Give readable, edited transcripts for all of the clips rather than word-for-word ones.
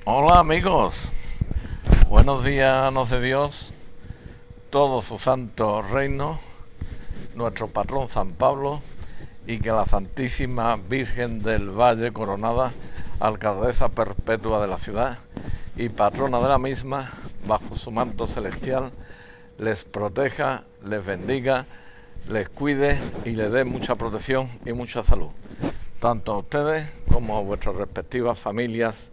Hola amigos, buenos días nos dé Dios, todo su santo reino, nuestro patrón San Pablo y que la Santísima Virgen del Valle Coronada, alcaldesa perpetua de la ciudad y patrona de la misma, bajo su manto celestial, les proteja, les bendiga, les cuide y les dé mucha protección y mucha salud, tanto a ustedes como a vuestras respectivas familias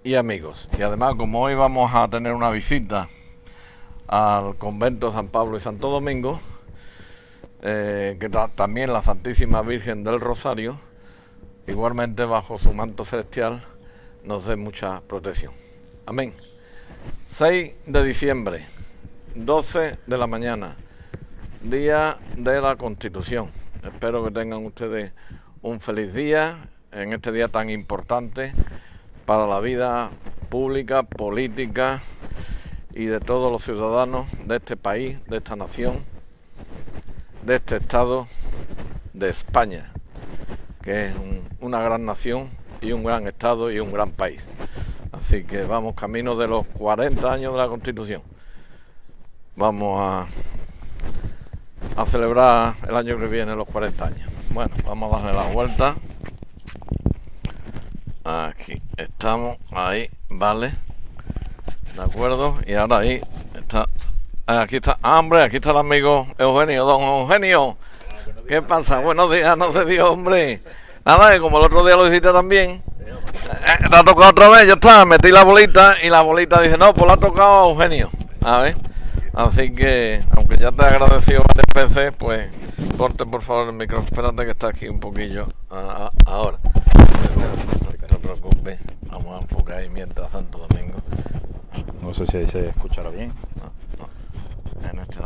y amigos. Y además, como hoy vamos a tener una visita al convento de San Pablo y Santo Domingo, que también la Santísima Virgen del Rosario, igualmente bajo su manto celestial, nos dé mucha protección. Amén. 6 de diciembre, 12 de la mañana, día de la Constitución. Espero que tengan ustedes un feliz día en este día tan importante para la vida pública, política y de todos los ciudadanos de este país, de esta nación, de este estado, de España, que es una gran nación y un gran estado y un gran país. Así que vamos camino de los 40 años de la Constitución. Vamos a celebrar el año que viene los 40 años. Bueno, vamos a darle la vuelta. Aquí estamos, ahí, vale, de acuerdo, y ahora ahí está, aquí está, hombre, aquí está el amigo Eugenio, don Eugenio, ¿qué pasa? Buenos días, no sé Dios, hombre, nada, que como el otro día lo hiciste también, te ha tocado otra vez, ya está, metí la bolita y la bolita dice, no, pues la ha tocado a Eugenio, a ver, así que, aunque ya te he agradecido varias veces, pues, ponte por favor el micrófono, espérate que está aquí un poquillo, ahora. No te preocupes, vamos a enfocar ahí mientras Santo Domingo. No sé si ahí se escuchará bien. No. En este,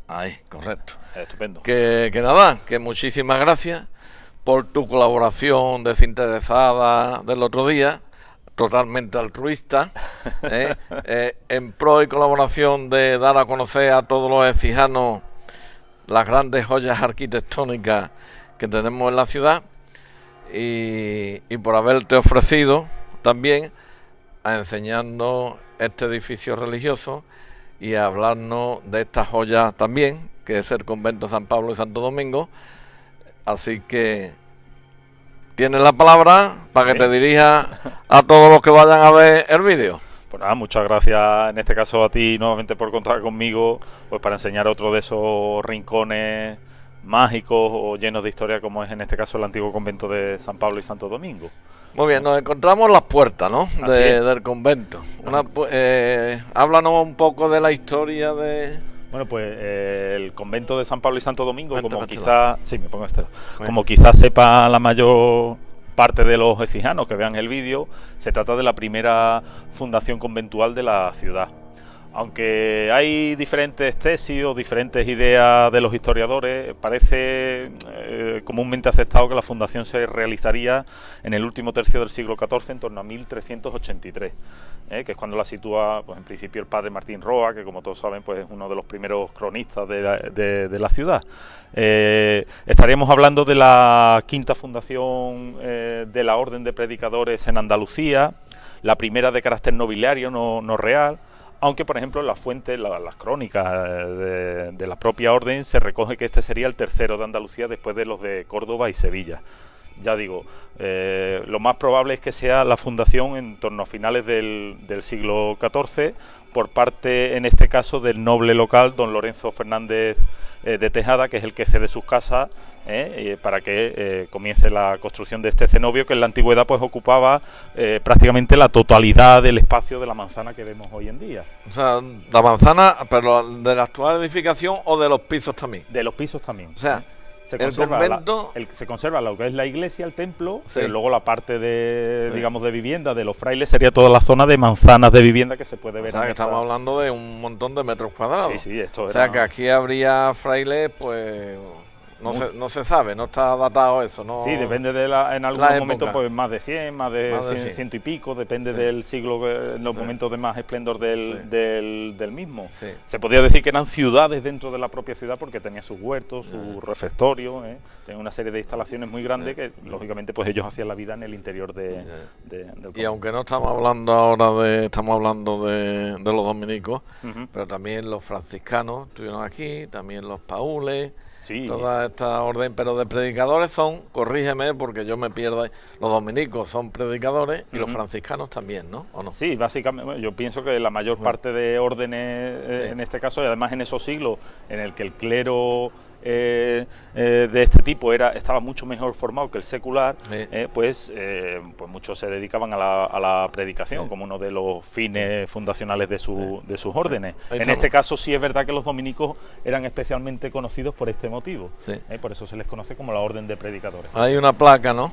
ahí, correcto. Estupendo. Que nada, que muchísimas gracias por tu colaboración desinteresada del otro día, totalmente altruista, en pro y colaboración de dar a conocer a todos los ecijanos las grandes joyas arquitectónicas que tenemos en la ciudad. Y por haberte ofrecido también a enseñarnos este edificio religioso y a hablarnos de esta joya también, que es el convento de San Pablo y Santo Domingo. Así que tienes la palabra para que te dirijas a todos los que vayan a ver el vídeo. Pues nada, muchas gracias en este caso a ti nuevamente por contar conmigo, pues para enseñar otro de esos rincones mágicos o llenos de historia, como es en este caso el antiguo convento de San Pablo y Santo Domingo. Muy bien, nos encontramos las puertas, ¿no? Del convento. Háblanos un poco de la historia de... Bueno, pues el convento de San Pablo y Santo Domingo, como Bueno. quizás sepa la mayor parte de los ecijanos que vean el vídeo, se trata de la primera fundación conventual de la ciudad. Aunque hay diferentes tesis o diferentes ideas de los historiadores, parece comúnmente aceptado que la fundación se realizaría en el último tercio del siglo XIV, en torno a 1383, que es cuando la sitúa, pues, en principio el padre Martín Roa, que como todos saben, pues, es uno de los primeros cronistas de la ciudad. Estaríamos hablando de la quinta fundación de la Orden de Predicadores en Andalucía, la primera de carácter nobiliario, no real. Aunque, por ejemplo, en las fuentes, las crónicas de la propia orden, se recoge que este sería el tercero de Andalucía después de los de Córdoba y Sevilla. Ya digo, lo más probable es que sea la fundación en torno a finales del siglo XIV, por parte, en este caso, del noble local, don Lorenzo Fernández de Tejada, que es el que cede sus casas para que comience la construcción de este cenobio, que en la antigüedad pues ocupaba prácticamente la totalidad del espacio de la manzana que vemos hoy en día. O sea, la manzana, pero de la actual edificación o de los pisos también. De los pisos también. O sea, se conserva lo que es la iglesia, el templo, sí, pero luego la parte de, digamos, de vivienda de los frailes sería toda la zona de manzanas de vivienda que se puede ver. O sea, que estamos hablando de un montón de metros cuadrados. Sí, esto o sea, que aquí habría frailes, pues, no se sabe, no está datado eso, ¿no? Sí, depende en algunos momentos pues más de 100, más de 100, 100 y pico, depende del siglo, en los momentos de más esplendor del mismo. Sí. Se podría decir que eran ciudades dentro de la propia ciudad porque tenía sus huertos, su refectorio, tenía una serie de instalaciones muy grandes que lógicamente pues ellos hacían la vida en el interior del convento. Y aunque no estamos hablando ahora estamos hablando de los dominicos, pero también los franciscanos estuvieron aquí, también los paules. Sí. Toda esta orden, pero de predicadores son, corrígeme porque yo me pierdo, los dominicos son predicadores y los franciscanos también, ¿no? ¿O no? Sí, básicamente yo pienso que la mayor parte de órdenes en este caso, y además en esos siglos en el que el clero de este tipo estaba mucho mejor formado que el secular, pues muchos se dedicaban a la predicación como uno de los fines fundacionales de sus órdenes. En este caso sí es verdad que los dominicos eran especialmente conocidos por este motivo, por eso se les conoce como la orden de predicadores. Hay una placa, ¿no?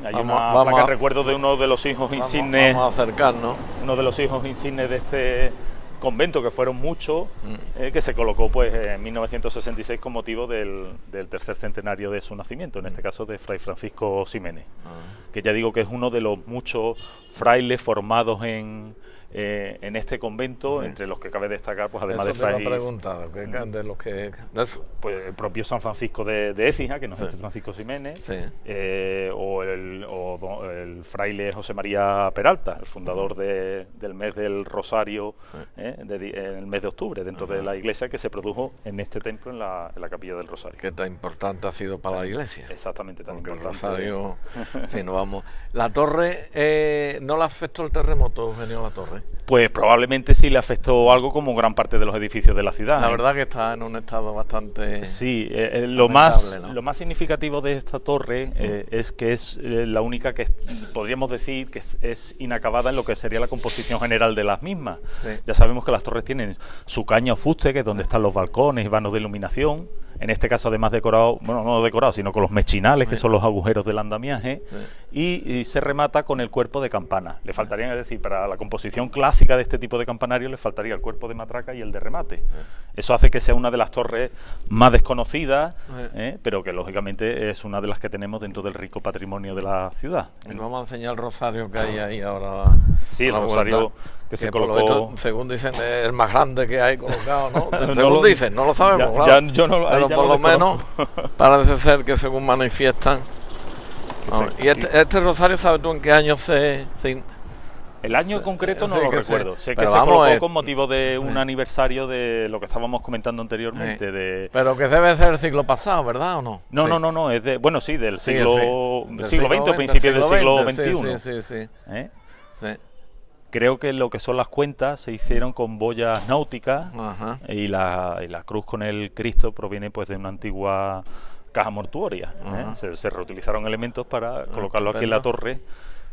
Hay una placa, recuerdo de uno de los hijos insignes. Vamos a acercarnos. Uno de los hijos insignes de este convento, que fueron muchos, que se colocó pues en 1966 con motivo del tercer centenario de su nacimiento, en este caso de Fray Francisco Ximénez, que ya digo que es uno de los muchos frailes formados en este convento, entre los que cabe destacar, pues además de Fray... de los que... Pues el propio San Francisco de Écija, que no es este Francisco Ximénez, o el fraile José María Peralta, el fundador del mes del Rosario, en el mes de octubre, dentro de la iglesia que se produjo en este templo, en la capilla del Rosario. Que tan importante ha sido para la iglesia. Exactamente, tan porque importante. El Rosario, en fin, no vamos. La torre, ¿no le afectó el terremoto, Eugenio, a la torre? Pues probablemente sí le afectó algo, como gran parte de los edificios de la ciudad. La verdad que está en un estado bastante... Sí, lo más significativo de esta torre es que es la única que podríamos decir que es inacabada en lo que sería la composición general de las mismas. Ya sabemos que las torres tienen su caña o fuste, que es donde están los balcones y vanos de iluminación. En este caso además decorado, bueno, no decorado, sino con los mechinales, que son los agujeros del andamiaje, y se remata con el cuerpo de campana. Le faltarían, es decir, para la composición clásica de este tipo de campanario le faltaría el cuerpo de matraca y el de remate. Eso hace que sea una de las torres más desconocidas, pero que lógicamente es una de las que tenemos dentro del rico patrimonio de la ciudad. Y vamos a enseñar el rosario que hay ahí ahora. Sí, el rosario que se colocó... Esto, según dicen, es el más grande que hay colocado, ¿no? Según dicen, no lo sabemos, claro. Yo no, pero por lo menos parece ser que según manifiestan. Y este rosario, ¿sabes tú en qué año el año concreto no lo recuerdo. Sé que se colocó con motivo de un aniversario de lo que estábamos comentando anteriormente. Pero que debe ser el siglo pasado, ¿verdad o no? No, es de, bueno, sí, del siglo XX o principios del siglo XXI. Sí. Creo que lo que son las cuentas se hicieron con boyas náuticas y la cruz con el Cristo proviene pues de una antigua caja mortuoria. Se reutilizaron elementos para colocarlo aquí en la torre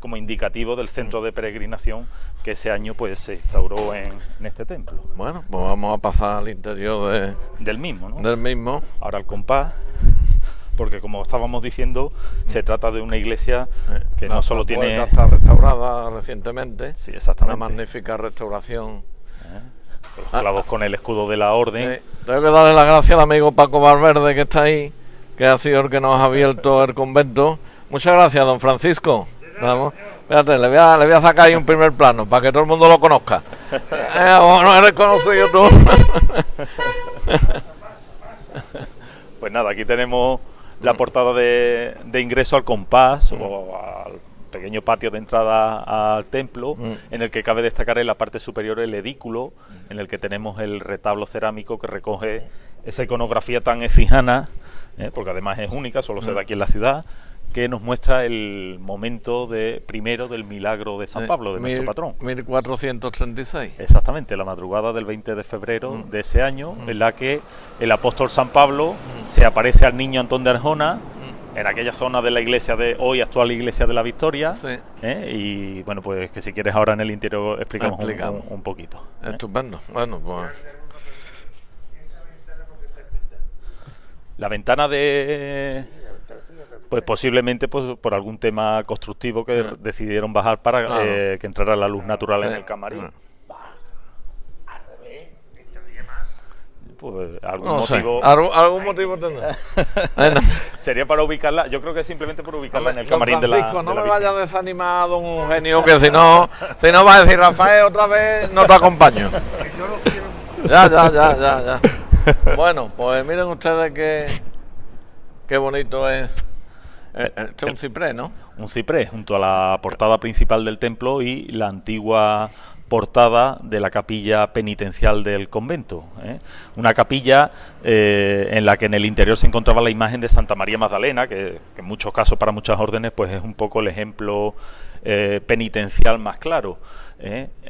como indicativo del centro de peregrinación que ese año pues se instauró en este templo. Bueno, pues vamos a pasar al interior del mismo, ¿no? Del mismo. Ahora al compás, porque como estábamos diciendo, se trata de una iglesia que no solo tiene... Está restaurada recientemente. Sí, exactamente. Una magnífica restauración. Los clavos con el escudo de la orden. Tengo que darle las gracias al amigo Paco Valverde, que está ahí, que ha sido el que nos ha abierto el convento. Muchas gracias, don Francisco. Vamos. Espérate, le voy a sacar ahí un primer plano para que todo el mundo lo conozca. No eres conocido tú. Pues nada, aquí tenemos la portada de ingreso al compás o al pequeño patio de entrada al templo, en el que cabe destacar en la parte superior el edículo, en el que tenemos el retablo cerámico que recoge esa iconografía tan ecijana, porque además es única, solo se da aquí en la ciudad, que nos muestra el momento primero del milagro de San Pablo, de nuestro patrón. 1436. Exactamente, la madrugada del 20 de febrero de ese año, en la que el apóstol San Pablo se aparece al niño Antón de Arjona, en aquella zona de la iglesia de hoy, actual iglesia de la Victoria. Y bueno, pues que si quieres ahora en el interior explicamos. Un poquito. Estupendo. Bueno, pues... La ventana pues posiblemente pues, por algún tema constructivo que decidieron bajar para que entrara la luz natural en el camarín. pues algún No sé, motivo... algún motivo tendrá. Bueno. Sería para ubicarla, yo creo que simplemente por ubicarla en el Don camarín Francisco, de no la me vaya a Virgen. desanimar, don Eugenio, que si no va a decir Rafael otra vez, no te acompaño. Ya. Bueno, pues miren ustedes qué bonito es. Este es un ciprés, ¿no? Un ciprés junto a la portada principal del templo y la antigua portada de la capilla penitencial del convento, ¿eh? Una capilla en la que en el interior se encontraba la imagen de Santa María Magdalena, que en muchos casos para muchas órdenes pues es un poco el ejemplo penitencial más claro.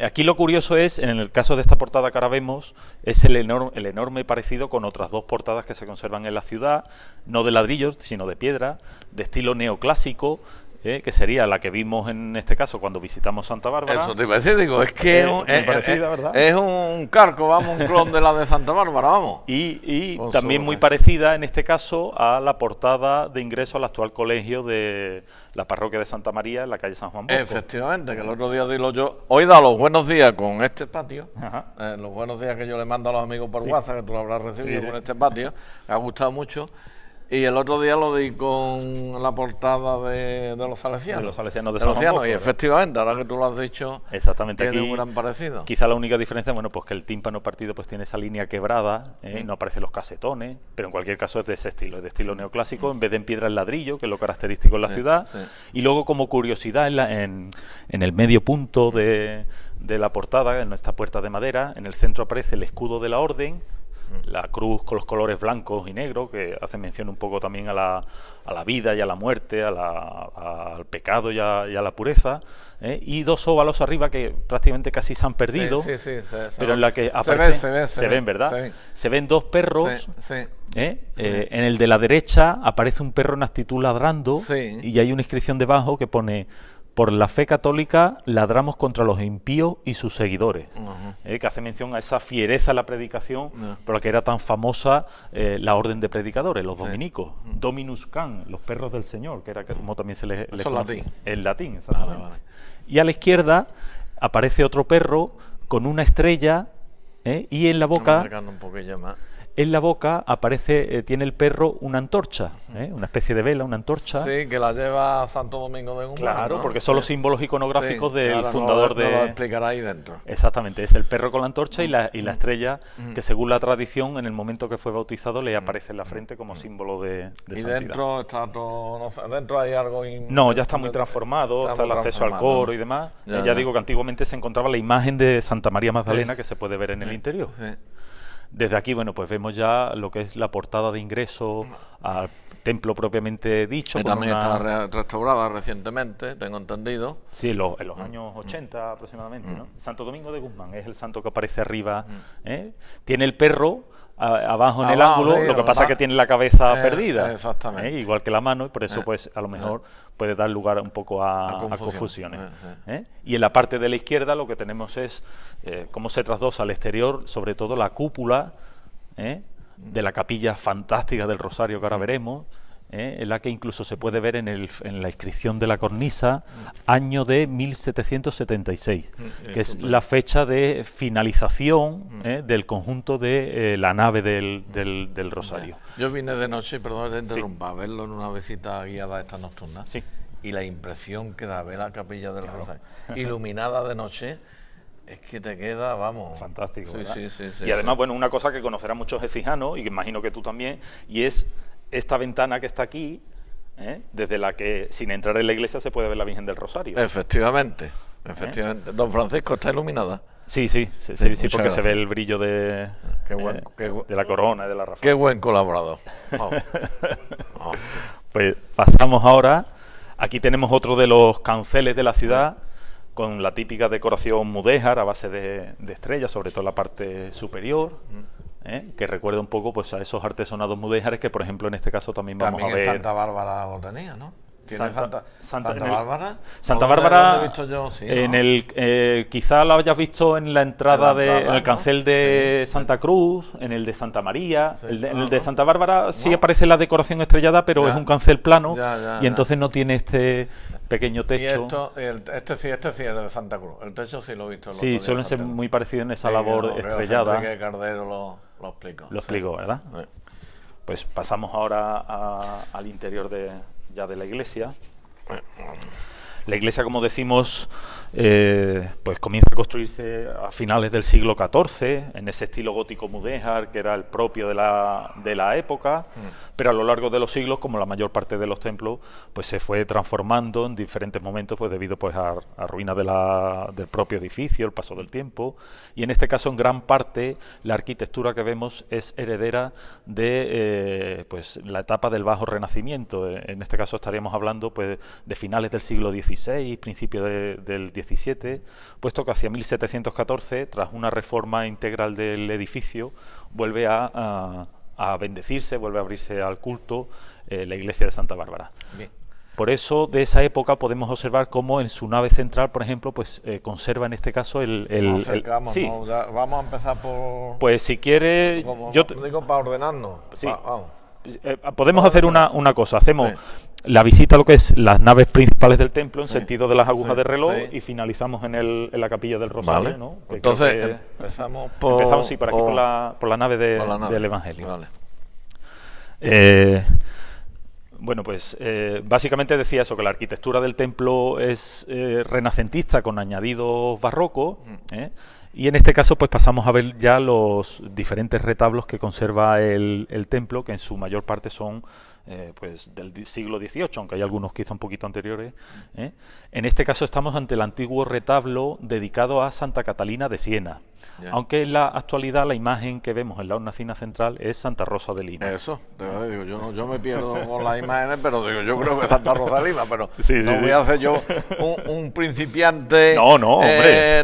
Aquí lo curioso es, en el caso de esta portada que ahora vemos, es el enorme parecido con otras dos portadas que se conservan en la ciudad, no de ladrillos, sino de piedra, de estilo neoclásico, que sería la que vimos en este caso cuando visitamos Santa Bárbara. Eso te iba a decir, digo, es que ¿verdad? Es un carco, vamos, un clon de la de Santa Bárbara, vamos. Y también muy parecida en este caso a la portada de ingreso al actual colegio de la parroquia de Santa María en la calle San Juan Bosco. Efectivamente, que el otro día dilo yo. Hoy da los buenos días con este patio, Ajá. los buenos días que yo le mando a los amigos por Sí. WhatsApp, que tú lo habrás recibido Sí. con este patio, me ha gustado mucho. Y el otro día lo di con la portada de los salesianos. De los salesianos de Los San Juan Bosco, y ¿verdad? efectivamente, ahora que tú lo has dicho, Exactamente, tiene aquí un gran parecido. quizá la única diferencia, bueno, pues que el tímpano partido pues tiene esa línea quebrada, no aparecen los casetones, pero en cualquier caso es de ese estilo, es de estilo neoclásico, en vez de en piedra en ladrillo, que es lo característico en la ciudad. Sí. Y luego, como curiosidad, en el medio punto de la portada, en esta puerta de madera, en el centro aparece el escudo de la orden, la cruz con los colores blancos y negros, que hacen mención un poco también a la vida y a la muerte, al pecado y a la pureza, y dos óvalos arriba que prácticamente casi se han perdido, Sí, pero en la que se ven, ¿verdad? se ven. Se ven dos perros. Sí. En el de la derecha aparece un perro en actitud ladrando, Sí. y hay una inscripción debajo que pone: por la fe católica ladramos contra los impíos y sus seguidores, que hace mención a esa fiereza en la predicación por la que era tan famosa la orden de predicadores, los dominicos, Dominus Can, los perros del Señor, que era como también se les Eso conoce. latín. En latín, exactamente. Vale. Y a la izquierda aparece otro perro con una estrella, y en la Vamos boca... acercando un poquillo más. En la boca aparece, tiene el perro una antorcha, una especie de vela, una antorcha. Sí, que la lleva Santo Domingo de Guzmán. Claro, ¿no? porque son los símbolos iconográficos del ahora fundador no lo de... explicará ahí dentro. Exactamente, es el perro con la antorcha y la estrella, que según la tradición, en el momento que fue bautizado, le aparece en la frente como símbolo de Y santidad. dentro está todo, no sé, dentro hay algo... No, ya está muy transformado, está el acceso al coro y demás. Ya digo que antiguamente se encontraba la imagen de Santa María Magdalena, que se puede ver en el interior. Sí. Desde aquí, bueno, pues vemos ya lo que es la portada de ingreso al templo propiamente dicho. Que con también una... está restaurada recientemente, tengo entendido. Sí, en los años 80 aproximadamente, ¿no? Santo Domingo de Guzmán es el santo que aparece arriba. Tiene el perro abajo en el ángulo, sí, lo que pasa es que tiene la cabeza perdida. Exactamente. Igual que la mano, y por eso pues a lo mejor puede dar lugar un poco a confusiones. Y en la parte de la izquierda lo que tenemos es cómo se trasdosa al exterior, sobre todo la cúpula de la capilla fantástica del Rosario que ahora veremos, en la que incluso se puede ver en la inscripción de la cornisa, año de 1776, que es la fecha de finalización del conjunto de la nave del Rosario. Yo vine de noche, perdón que te interrumpa, a verlo en una visita guiada esta nocturna. Sí. Y la impresión que da ver la capilla del Rosario iluminada de noche, es que te queda, vamos... Fantástico, ¿verdad? Sí, y además, bueno, una cosa que conocerán muchos ecijanos, y que imagino que tú también, y es esta ventana que está aquí, desde la que, sin entrar en la iglesia, se puede ver la Virgen del Rosario. Efectivamente. Don Francisco, ¿está iluminada? Sí, porque gracias. se ve el brillo de la corona y de la Rafael. Qué buen colaborador. Pues pasamos ahora. Aquí tenemos otro de los canceles de la ciudad, con la típica decoración mudéjar a base de estrellas, sobre todo la parte superior, que recuerda un poco pues a esos artesonados mudéjares que, por ejemplo, en este caso también vamos También a ver. Santa Bárbara lo tenía, ¿no? Santa Bárbara. Santa Bárbara, ¿Dónde he visto yo? Sí, en ¿no? quizá lo hayas visto en la entrada, en el ¿no? cancel de Santa Cruz, en el de Santa María. En el de Santa Bárbara sí aparece la decoración estrellada, pero es un cancel plano y entonces no tiene este pequeño techo. Y este sí es de Santa Cruz. El techo sí lo he visto. Sí, suelen ser muy parecidos en esa labor estrellada. Que Cardero Lo explico. Lo explico, ¿verdad? Sí. Pues pasamos ahora al interior ya de la iglesia. La iglesia, como decimos, pues comienza a construirse a finales del siglo XIV, en ese estilo gótico mudéjar, que era el propio de la época, pero a lo largo de los siglos, como la mayor parte de los templos, pues se fue transformando en diferentes momentos, pues debido pues a ruinas del propio edificio, el paso del tiempo, y en este caso, en gran parte, la arquitectura que vemos es heredera de pues la etapa del Bajo Renacimiento. En este caso estaríamos hablando pues de finales del siglo XVI, principio del XVII, puesto que hacia 1714, tras una reforma integral del edificio, vuelve a bendecirse, vuelve a abrirse al culto la iglesia de Santa Bárbara. Bien. Por eso, de esa época podemos observar cómo en su nave central, por ejemplo, pues conserva en este caso Nos acercamos, sí. ¿no? Vamos a empezar por... Pues si quiere... yo digo para ordenarnos. Sí. Vamos. Podemos hacer una cosa, hacemos... Sí. La visita a lo que es las naves principales del templo en sentido de las agujas de reloj, sí. y finalizamos en la capilla del Rosario, Vale. ¿no? Entonces empezamos por... Empezamos, sí, por aquí, por la nave del Evangelio. Vale. Bueno, pues básicamente decía eso, que la arquitectura del templo es renacentista con añadidos barrocos, y en este caso pues pasamos a ver ya los diferentes retablos que conserva el templo, que en su mayor parte son pues del siglo XVIII, aunque hay algunos quizá un poquito anteriores. En este caso estamos ante el antiguo retablo dedicado a Santa Catalina de Siena, aunque en la actualidad la imagen que vemos en la hornacina central es Santa Rosa de Lima. Eso, digo, yo me pierdo con las imágenes, pero digo, yo creo que Santa Rosa de Lima, pero voy a hacer yo un principiante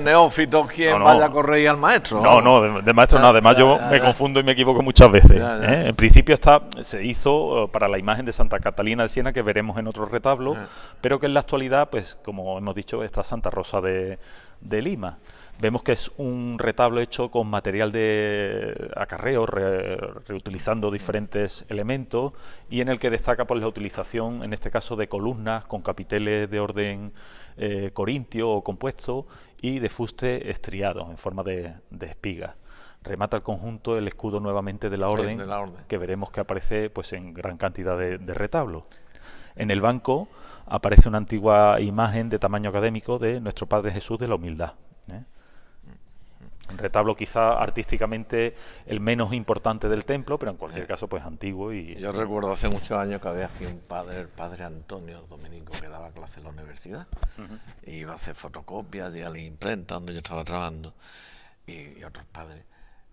neófito quien vaya a corregir al maestro. No, de maestro nada, además yo me confundo y me equivoco muchas veces. En principio se hizo para la imagen de Santa Catalina de Siena, que veremos en otro retablo, pero que en la actualidad, pues como hemos dicho, está Santa Rosa de Lima. Vemos que es un retablo hecho con material de acarreo, reutilizando diferentes elementos, y en el que destaca pues la utilización, en este caso, de columnas con capiteles de orden corintio o compuesto y de fuste estriado en forma de espiga. Remata el conjunto el escudo nuevamente de la orden, que veremos que aparece pues en gran cantidad de retablos. En el banco aparece una antigua imagen de tamaño académico de nuestro Padre Jesús de la Humildad. Un retablo quizá artísticamente el menos importante del templo, pero en cualquier caso pues antiguo. Yo recuerdo hace muchos años que había aquí un padre, el padre Antonio Domenico, que daba clase en la universidad, y iba a hacer fotocopias y a la imprenta donde yo estaba trabajando, y otros padres.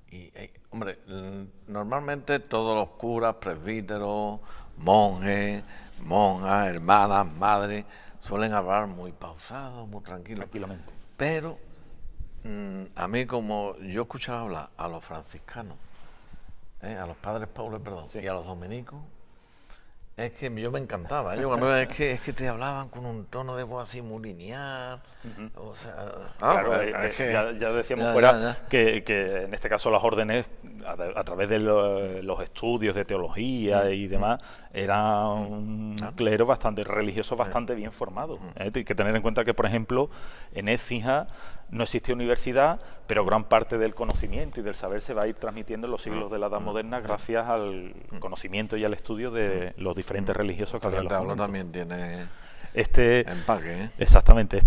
Y, hombre, normalmente todos los curas, presbíteros, monjes, monjas, hermanas, madres, suelen hablar muy pausados, muy tranquilamente. Pero a mí, como yo escuchaba hablar a los franciscanos, a los padres Paulo, y a los dominicos, es que yo me encantaba. Es que te hablaban con un tono de voz así muy lineal. O sea, claro, ya decíamos que en este caso las órdenes, a través de los estudios de teología y demás, era un clero bastante religioso, bastante bien formado. Hay que tener en cuenta que, por ejemplo, en Écija no existe universidad, pero gran parte del conocimiento y del saber se va a ir transmitiendo en los siglos de la Edad Moderna gracias al conocimiento y al estudio de los diferentes religiosos que había en los conventos. También tiene empaque, exactamente.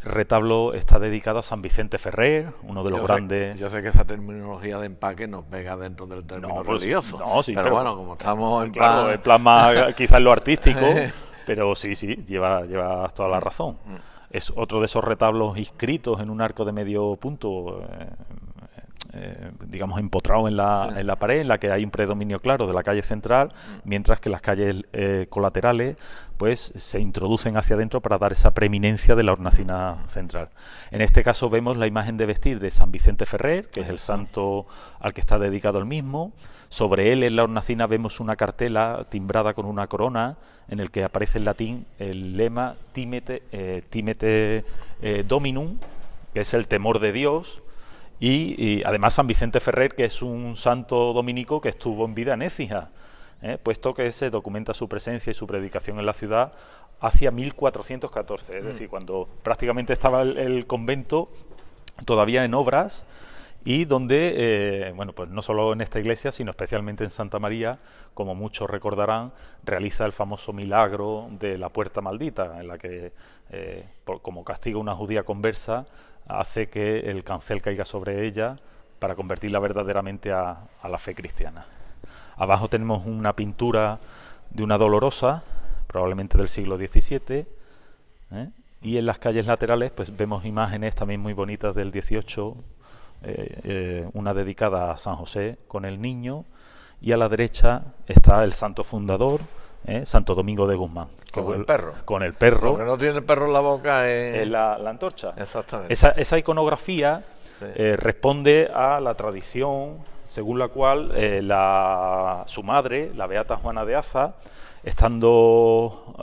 Retablo está dedicado a San Vicente Ferrer, uno de los grandes... Yo sé que esa terminología de empaque nos pega dentro del término religioso. Pero bueno, como estamos en plan más quizás lo artístico, pero sí, lleva toda la razón. Es otro de esos retablos inscritos en un arco de medio punto, digamos empotrado en la pared, en la que hay un predominio claro de la calle central, mientras que las calles colaterales pues se introducen hacia adentro para dar esa preeminencia de la hornacina central. En este caso vemos la imagen de vestir de San Vicente Ferrer, que es el santo al que está dedicado el mismo. Sobre él, en la hornacina, vemos una cartela timbrada con una corona, en el que aparece en latín el lema Timete Dominum, que es el temor de Dios. Y además San Vicente Ferrer, que es un santo dominico que estuvo en vida en Écija, puesto que se documenta su presencia y su predicación en la ciudad hacia 1414, es decir, cuando prácticamente estaba el convento todavía en obras, y donde, bueno, pues no solo en esta iglesia, sino especialmente en Santa María, como muchos recordarán, realiza el famoso milagro de la puerta maldita, en la que, como castigo a una judía conversa, hace que el cancel caiga sobre ella para convertirla verdaderamente a la fe cristiana. Abajo tenemos una pintura de una dolorosa, probablemente del siglo XVII, y en las calles laterales pues vemos imágenes también muy bonitas del XVIII, una dedicada a San José con el niño, y a la derecha está el santo fundador, Santo Domingo de Guzmán. Con el perro. Con el perro. Lo que no tiene el perro en la boca es la antorcha. Exactamente. Esa iconografía responde a la tradición según la cual su madre, la beata Juana de Aza, estando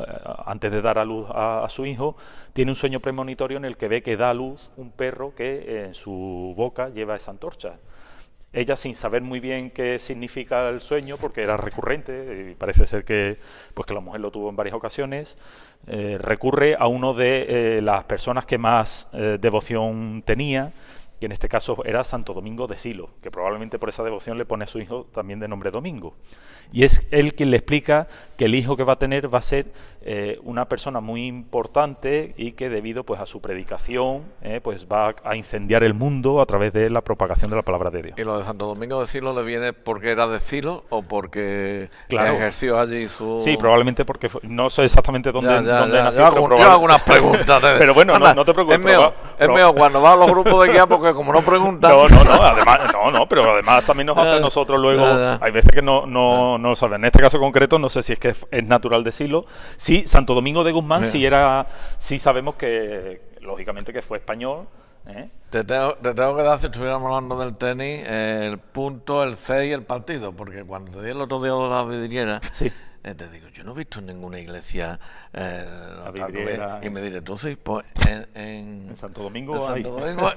antes de dar a luz a su hijo, tiene un sueño premonitorio en el que ve que da a luz un perro que en su boca lleva esa antorcha. Ella, sin saber muy bien qué significa el sueño, porque era recurrente, y parece ser que la mujer lo tuvo en varias ocasiones, recurre a uno de las personas que más devoción tenía, que en este caso era Santo Domingo de Silo, que probablemente por esa devoción le pone a su hijo también de nombre Domingo. Y es él quien le explica que el hijo que va a tener va a ser una persona muy importante y que debido pues a su predicación pues va a incendiar el mundo a través de la propagación de la palabra de Dios. ¿Y lo de Santo Domingo de Silo le viene porque era de Silo o porque claro, ejerció allí su...? Sí, probablemente porque no sé exactamente dónde nació. Yo hago unas preguntas. Pero bueno, no te preocupes. Es mío cuando va a los grupos de guía, porque como no preguntan... Pero además también nos hace a nosotros luego... Hay veces que no lo saben. En este caso concreto, no sé si es que es natural de Silo. Sí, Santo Domingo de Guzmán sí sabemos que, lógicamente, que fue español. Te tengo que dar, si estuviéramos hablando del tenis, el punto, el C y el partido, porque cuando te di el otro día de la vidriera, te digo, yo no he visto en ninguna iglesia la vidriera, y me diré, tú sí, pues en Santo Domingo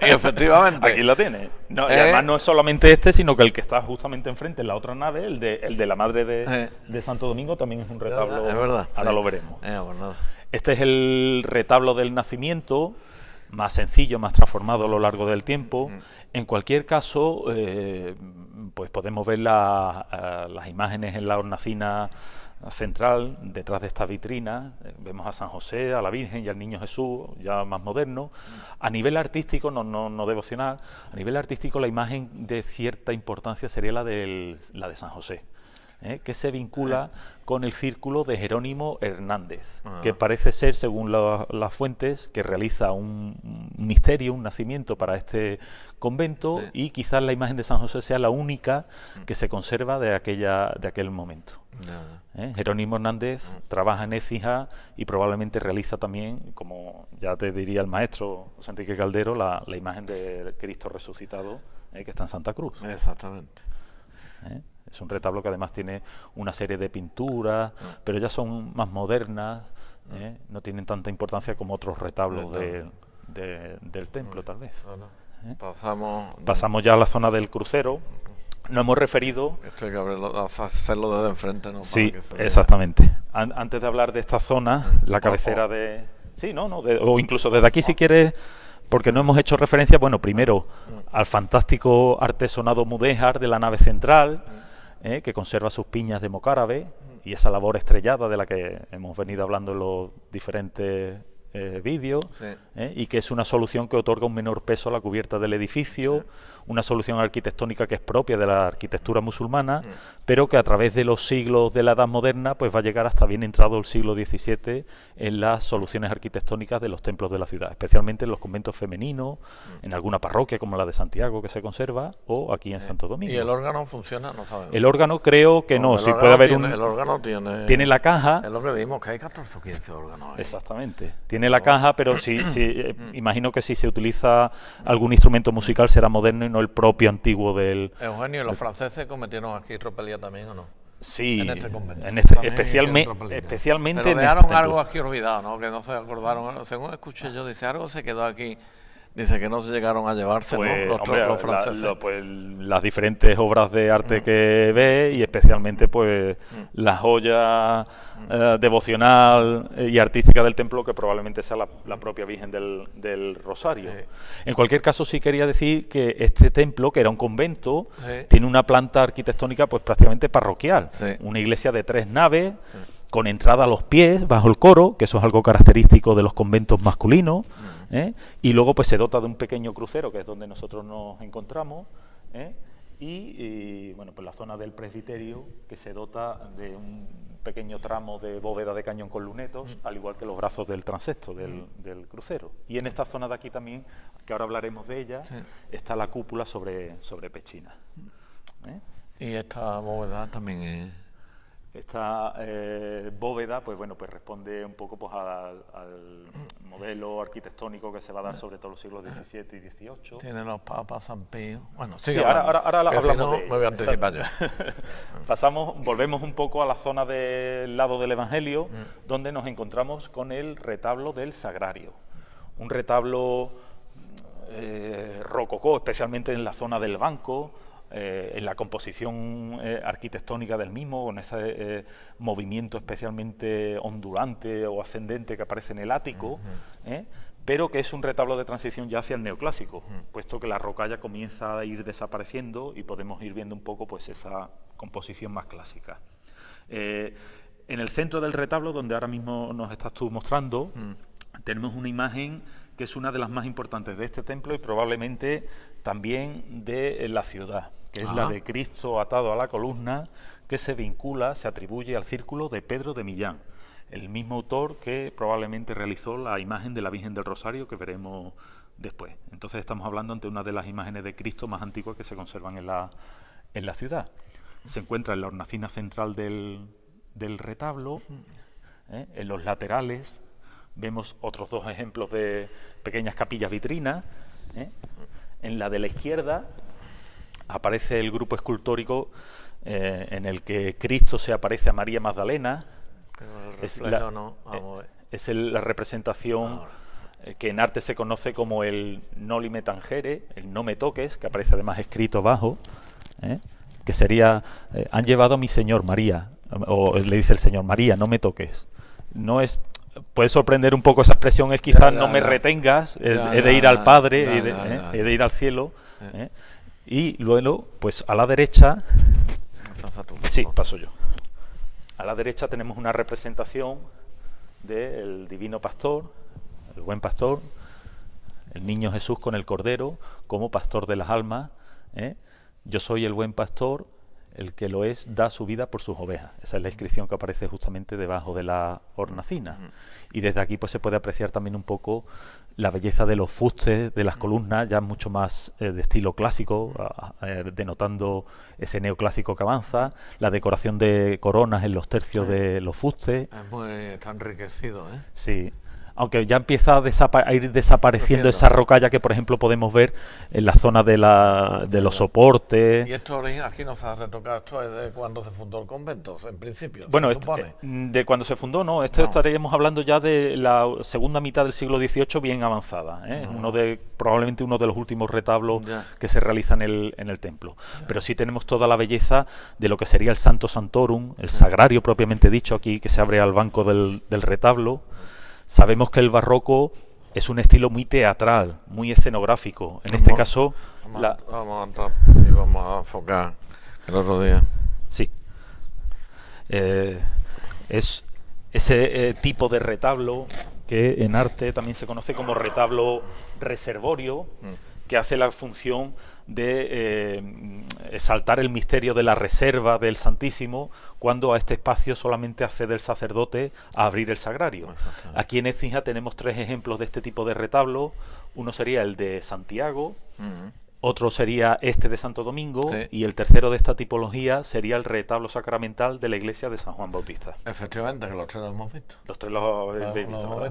y efectivamente. Aquí la tiene. No, y además no es solamente sino que el que está justamente enfrente en la otra nave, el de la madre de Santo Domingo, también es un retablo. Es verdad. Ahora lo veremos. Bueno. Este es el retablo del nacimiento, más sencillo, más transformado a lo largo del tiempo. En cualquier caso, pues podemos ver las imágenes en la hornacina central, detrás de esta vitrina. Vemos a San José, a la Virgen y al Niño Jesús, ya más moderno. A nivel artístico, no devocional, a nivel artístico la imagen de cierta importancia sería la de San José, que se vincula con el círculo de Jerónimo Hernández, que parece ser, según las fuentes, que realiza un misterio, un nacimiento para este convento, y quizás la imagen de San José sea la única que se conserva de aquel momento. Jerónimo Hernández trabaja en Écija y probablemente realiza también, como ya te diría el maestro José Enrique Caldero, la imagen de Cristo resucitado, que está en Santa Cruz. Exactamente. Es un retablo que además tiene una serie de pinturas, pero ya son más modernas, no tienen tanta importancia como otros retablos del templo, tal vez. Pasamos ya a la zona del crucero. No hemos referido... Esto hay que hacerlo desde enfrente, ¿no? Sí, exactamente. Antes de hablar de esta zona, la cabecera de... Sí, o incluso desde aquí, si quieres, porque no hemos hecho referencia, bueno, primero al fantástico artesonado mudéjar de la nave central, que conserva sus piñas de mocárabe y esa labor estrellada de la que hemos venido hablando en los diferentes vídeos, y que es una solución que otorga un menor peso a la cubierta del edificio, una solución arquitectónica que es propia de la arquitectura musulmana, pero que a través de los siglos de la Edad Moderna pues va a llegar hasta bien entrado el siglo XVII en las soluciones arquitectónicas de los templos de la ciudad, especialmente en los conventos femeninos, en alguna parroquia como la de Santiago que se conserva, o aquí en Santo Domingo. ¿Y el órgano funciona? No sabemos. El órgano creo que no, si puede haber el órgano tiene la caja. Es lo que vimos, que hay 14 o 15 órganos ahí. Exactamente. Tiene la caja, pero imagino que si se utiliza algún instrumento musical será moderno y no el propio antiguo del... Eugenio, ¿y los franceses cometieron aquí tropelía también o no? Sí, en este convento. Especialmente pero dejaron algo aquí olvidado, ¿no? Que no se acordaron. Según escuché yo, dice, algo se quedó aquí Dice que no se llegaron a llevarse, Pues, ¿no? hombre, Los franceses. pues las diferentes obras de arte que ve, y especialmente pues la joya devocional y artística del templo, que probablemente sea la propia Virgen del Rosario. En cualquier caso, sí quería decir que este templo, que era un convento, tiene una planta arquitectónica pues prácticamente parroquial. Una iglesia de 3 naves, con entrada a los pies, bajo el coro, que eso es algo característico de los conventos masculinos, y luego pues se dota de un pequeño crucero, que es donde nosotros nos encontramos, y bueno, pues la zona del presbiterio, que se dota de un pequeño tramo de bóveda de cañón con lunetos, al igual que los brazos del transepto del crucero. Y en esta zona de aquí también, que ahora hablaremos de ella, está la cúpula sobre pechina. Y esta bóveda también es... Esta bóveda, pues bueno, pues responde un poco pues al modelo arquitectónico que se va a dar sobre todo los siglos XVII y XVIII. Tiene los papas, San Pío. Bueno, sí, ahora hablamos si no, de ello. Me voy a anticipar yo. Volvemos un poco a la zona del lado del Evangelio, donde nos encontramos con el retablo del Sagrario. Un retablo rococó, especialmente en la zona del banco, en la composición arquitectónica del mismo, con ese movimiento especialmente ondulante o ascendente que aparece en el ático, pero que es un retablo de transición ya hacia el neoclásico, puesto que la rocalla comienza a ir desapareciendo y podemos ir viendo un poco pues esa composición más clásica. En el centro del retablo, donde ahora mismo nos estás tú mostrando, tenemos una imagen que es una de las más importantes de este templo y probablemente también de la ciudad, que es la de Cristo atado a la columna, que se atribuye al círculo de Pedro de Millán, el mismo autor que probablemente realizó la imagen de la Virgen del Rosario, que veremos después. Entonces estamos hablando ante una de las imágenes de Cristo más antiguas que se conservan en la ciudad. Se encuentra en la hornacina central del retablo, en los laterales. Vemos otros 2 ejemplos de pequeñas capillas vitrinas. En la de la izquierda aparece el grupo escultórico en el que Cristo se aparece a María Magdalena. Pero el reflejo no. Vamos a ver. Es la representación que en arte se conoce como el Noli me tangere, el no me toques, que aparece además escrito abajo, que sería, han llevado a mi Señor María, o le dice el Señor, María, no me toques. No es... Puede sorprender un poco esa expresión, es quizás no me retengas, he de ir al Padre, he de ir al cielo. Y luego, pues a la derecha... Pasa tú, sí, paso yo. A la derecha tenemos una representación del divino pastor, el buen pastor, el niño Jesús con el cordero, como pastor de las almas. Yo soy el buen pastor, el que lo es da su vida por sus ovejas. Esa es la inscripción que aparece justamente debajo de la hornacina. Y desde aquí pues se puede apreciar también un poco la belleza de los fustes, de las columnas, ya mucho más de estilo clásico, denotando ese neoclásico que avanza, la decoración de coronas en los tercios de los fustes. Está enriquecido, Sí. Aunque ya empieza a ir desapareciendo esa rocalla que, por ejemplo, podemos ver en la zona de los soportes. ¿Y esto aquí no se ha retocado? ¿Esto es de cuando se fundó el convento, en principio? Bueno, de cuando se fundó, no. Estaríamos hablando ya de la segunda mitad del siglo XVIII bien avanzada. Probablemente uno de los últimos retablos que se realizan en el templo. Pero sí tenemos toda la belleza de lo que sería el Santo Santorum, el sagrario propiamente dicho aquí, que se abre al banco del retablo. Sabemos que el barroco es un estilo muy teatral, muy escenográfico. En este caso... Vamos a entrar y vamos a enfocar el otro día. Sí. Es ese tipo de retablo que en arte también se conoce como retablo reservorio, que hace la función de exaltar el misterio de la reserva del Santísimo cuando a este espacio solamente accede el sacerdote a abrir el sagrario. Aquí en Écija tenemos 3 ejemplos de este tipo de retablo. Uno sería el de Santiago, otro sería este de Santo Domingo, y el tercero de esta tipología sería el retablo sacramental de la iglesia de San Juan Bautista. Efectivamente, que los 3 los hemos visto. Los 3 los habéis visto.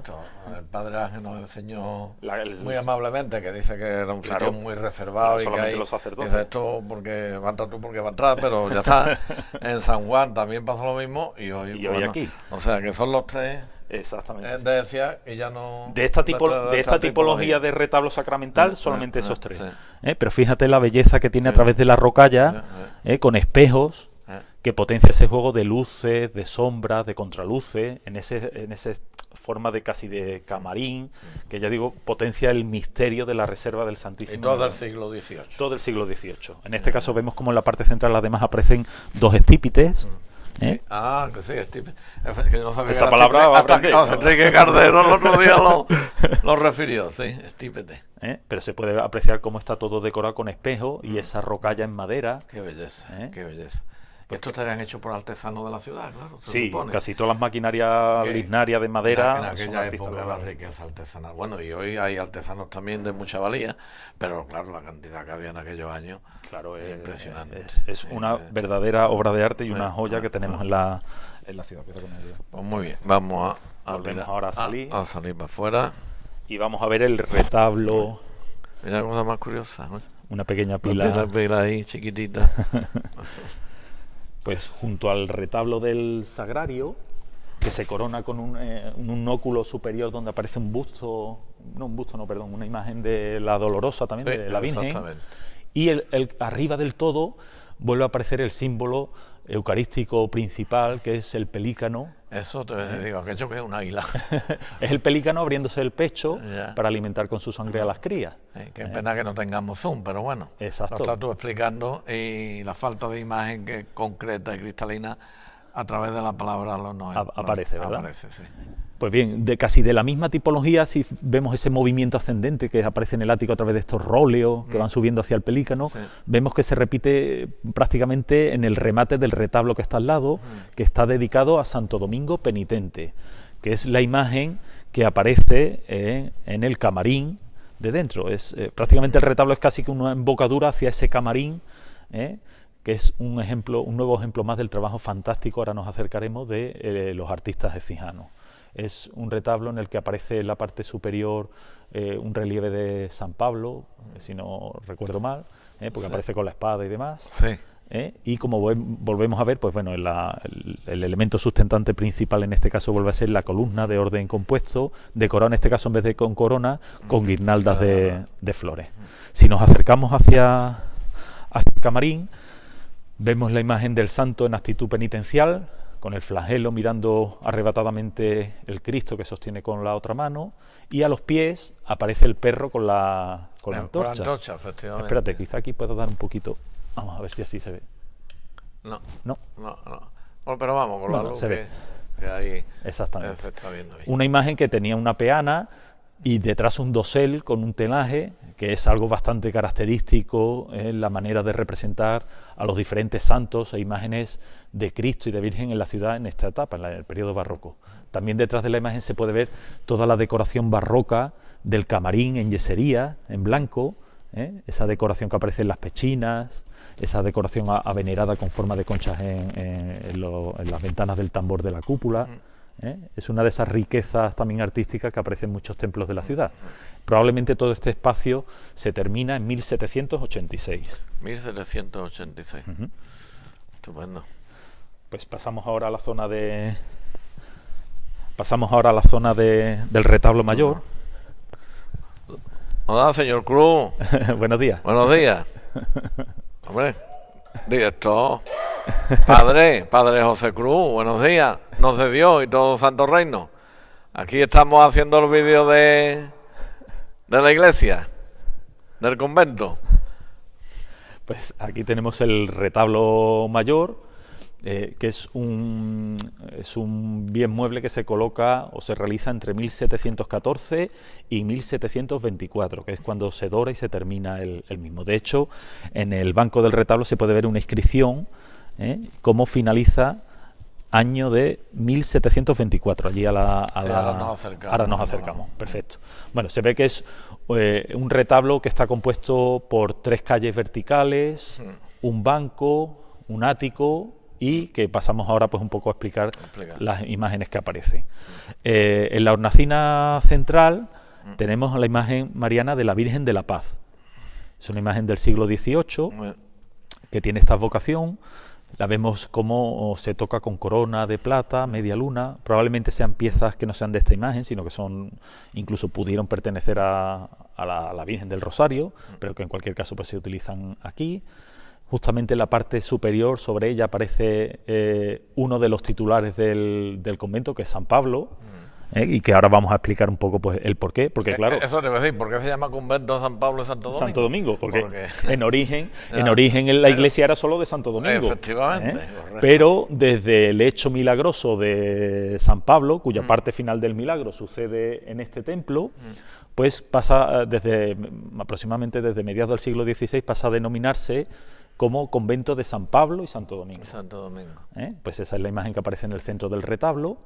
El padre Ángel nos enseñó muy amablemente que dice que era un sitio muy reservado y que hay los sacerdotes. Dice esto porque va a entrar tú porque va a entrar, pero ya está. En San Juan también pasó lo mismo y hoy aquí. O sea que son los 3 Exactamente. Decía que ya no... De esta tipología de retablo sacramental, solamente esos tres. Sí. Pero fíjate la belleza que tiene a través de la rocalla, con espejos, que potencia ese juego de luces, de sombras, de contraluces, en ese forma de casi de camarín, que ya digo, potencia el misterio de la reserva del Santísimo. Y todo del siglo XVIII. Todo del siglo XVIII. En este caso vemos como en la parte central además aparecen dos estípites. Sí. Ah, que sí, estípite. Que no sabía esa que palabra hasta que Enrique Cardero el otro día lo refirió, sí, estípite. Pero se puede apreciar cómo está todo decorado con espejo y esa rocalla en madera. Qué belleza, qué belleza. Esto estarían hecho por artesanos de la ciudad, claro. Sí, casi todas las maquinarias liznarias de madera. En aquella época la riqueza artesanal. Bueno, y hoy hay artesanos también de mucha valía, pero claro, la cantidad que había en aquellos años, claro, es impresionante. Es una verdadera obra de arte y una joya que tenemos en la ciudad. Pues muy bien, vamos ahora a salir para afuera. Y vamos a ver el retablo. Mira cosa más curiosa, ¿no? Una pequeña pila. Una pila ahí, chiquitita. Pues junto al retablo del Sagrario, que se corona con un óculo superior donde aparece una imagen de la Dolorosa también, sí, de la Virgen. Exactamente. Y arriba del todo vuelve a aparecer el símbolo eucarístico principal, que es el pelícano. Eso te digo, aquello que es un águila. Es el pelícano abriéndose el pecho para alimentar con su sangre a las crías. Qué pena que no tengamos zoom, pero bueno. Exacto. Lo estás tú explicando y la falta de imagen que concreta y cristalina a través de la palabra aparece, ¿verdad? Aparece, sí. Pues bien, casi de la misma tipología, si vemos ese movimiento ascendente que aparece en el ático a través de estos róleos que van subiendo hacia el pelícano, vemos que se repite prácticamente en el remate del retablo que está al lado, que está dedicado a Santo Domingo Penitente, que es la imagen que aparece en el camarín de dentro. Prácticamente el retablo es casi que una embocadura hacia ese camarín, que es un nuevo ejemplo más del trabajo fantástico, ahora nos acercaremos, de los artistas ecijanos. Es un retablo en el que aparece en la parte superior un relieve de San Pablo, si no recuerdo mal, porque aparece con la espada y demás. Sí. Y como volvemos a ver, pues bueno, el elemento sustentante principal en este caso vuelve a ser la columna de orden compuesto, decorada en este caso en vez de con corona, con guirnaldas de flores. Si nos acercamos hacia el camarín, vemos la imagen del santo en actitud penitencial, con el flagelo mirando arrebatadamente el Cristo que sostiene con la otra mano, y a los pies aparece el perro con la antorcha. Con la antorcha, efectivamente. Espérate, quizá aquí puedo dar un poquito. Vamos a ver si así se ve. No. No. Bueno, pero vamos, con la luz se ve. Que ahí exactamente. Se está viendo ahí. Una imagen que tenía una peana y detrás un dosel con un telaje, que es algo bastante característico en la manera de representar a los diferentes santos e imágenes de Cristo y de Virgen en la ciudad en esta etapa, en el periodo barroco. También detrás de la imagen se puede ver toda la decoración barroca del camarín en yesería, en blanco, esa decoración que aparece en las pechinas, esa decoración avenerada con forma de conchas en las ventanas del tambor de la cúpula. Es una de esas riquezas también artísticas que aparecen en muchos templos de la ciudad. Probablemente todo este espacio se termina en 1786. 1786. Estupendo. Pues pasamos ahora a la zona del retablo mayor. Hola, señor Cruz. Buenos días. Buenos días. Hombre, director. Padre José Cruz, buenos días. Nos de Dios y todo santo reino. Aquí estamos haciendo el vídeo de la iglesia, del convento. Pues aquí tenemos el retablo mayor, que es un bien mueble que se coloca o se realiza entre 1714 y 1724, que es cuando se dora y se termina el mismo. De hecho, en el banco del retablo se puede ver una inscripción, cómo finaliza año de 1724. Allí ahora nos acercamos. Perfecto. Bueno, se ve que es un retablo que está compuesto por 3 calles verticales, un banco, un ático, y que pasamos ahora pues un poco a explicar las imágenes que aparecen. En la hornacina central tenemos la imagen mariana de la Virgen de la Paz. Es una imagen del siglo XVIII que tiene esta advocación, La vemos como se toca con corona de plata, media luna. Probablemente sean piezas que no sean de esta imagen, sino que son, incluso pudieron pertenecer a la Virgen del Rosario, pero que en cualquier caso pues se utilizan aquí. Justamente en la parte superior, sobre ella, aparece uno de los titulares del convento, que es San Pablo, y que ahora vamos a explicar un poco pues el porqué, porque claro... Eso te voy a decir, ¿por qué se llama convento San Pablo y Santo Domingo? Santo Domingo, porque en origen la iglesia era solo de Santo Domingo. Efectivamente. Pero desde el hecho milagroso de San Pablo, cuya parte final del milagro sucede en este templo, pues pasa aproximadamente desde mediados del siglo XVI, pasa a denominarse como convento de San Pablo y Santo Domingo. Santo Domingo. Pues esa es la imagen que aparece en el centro del retablo.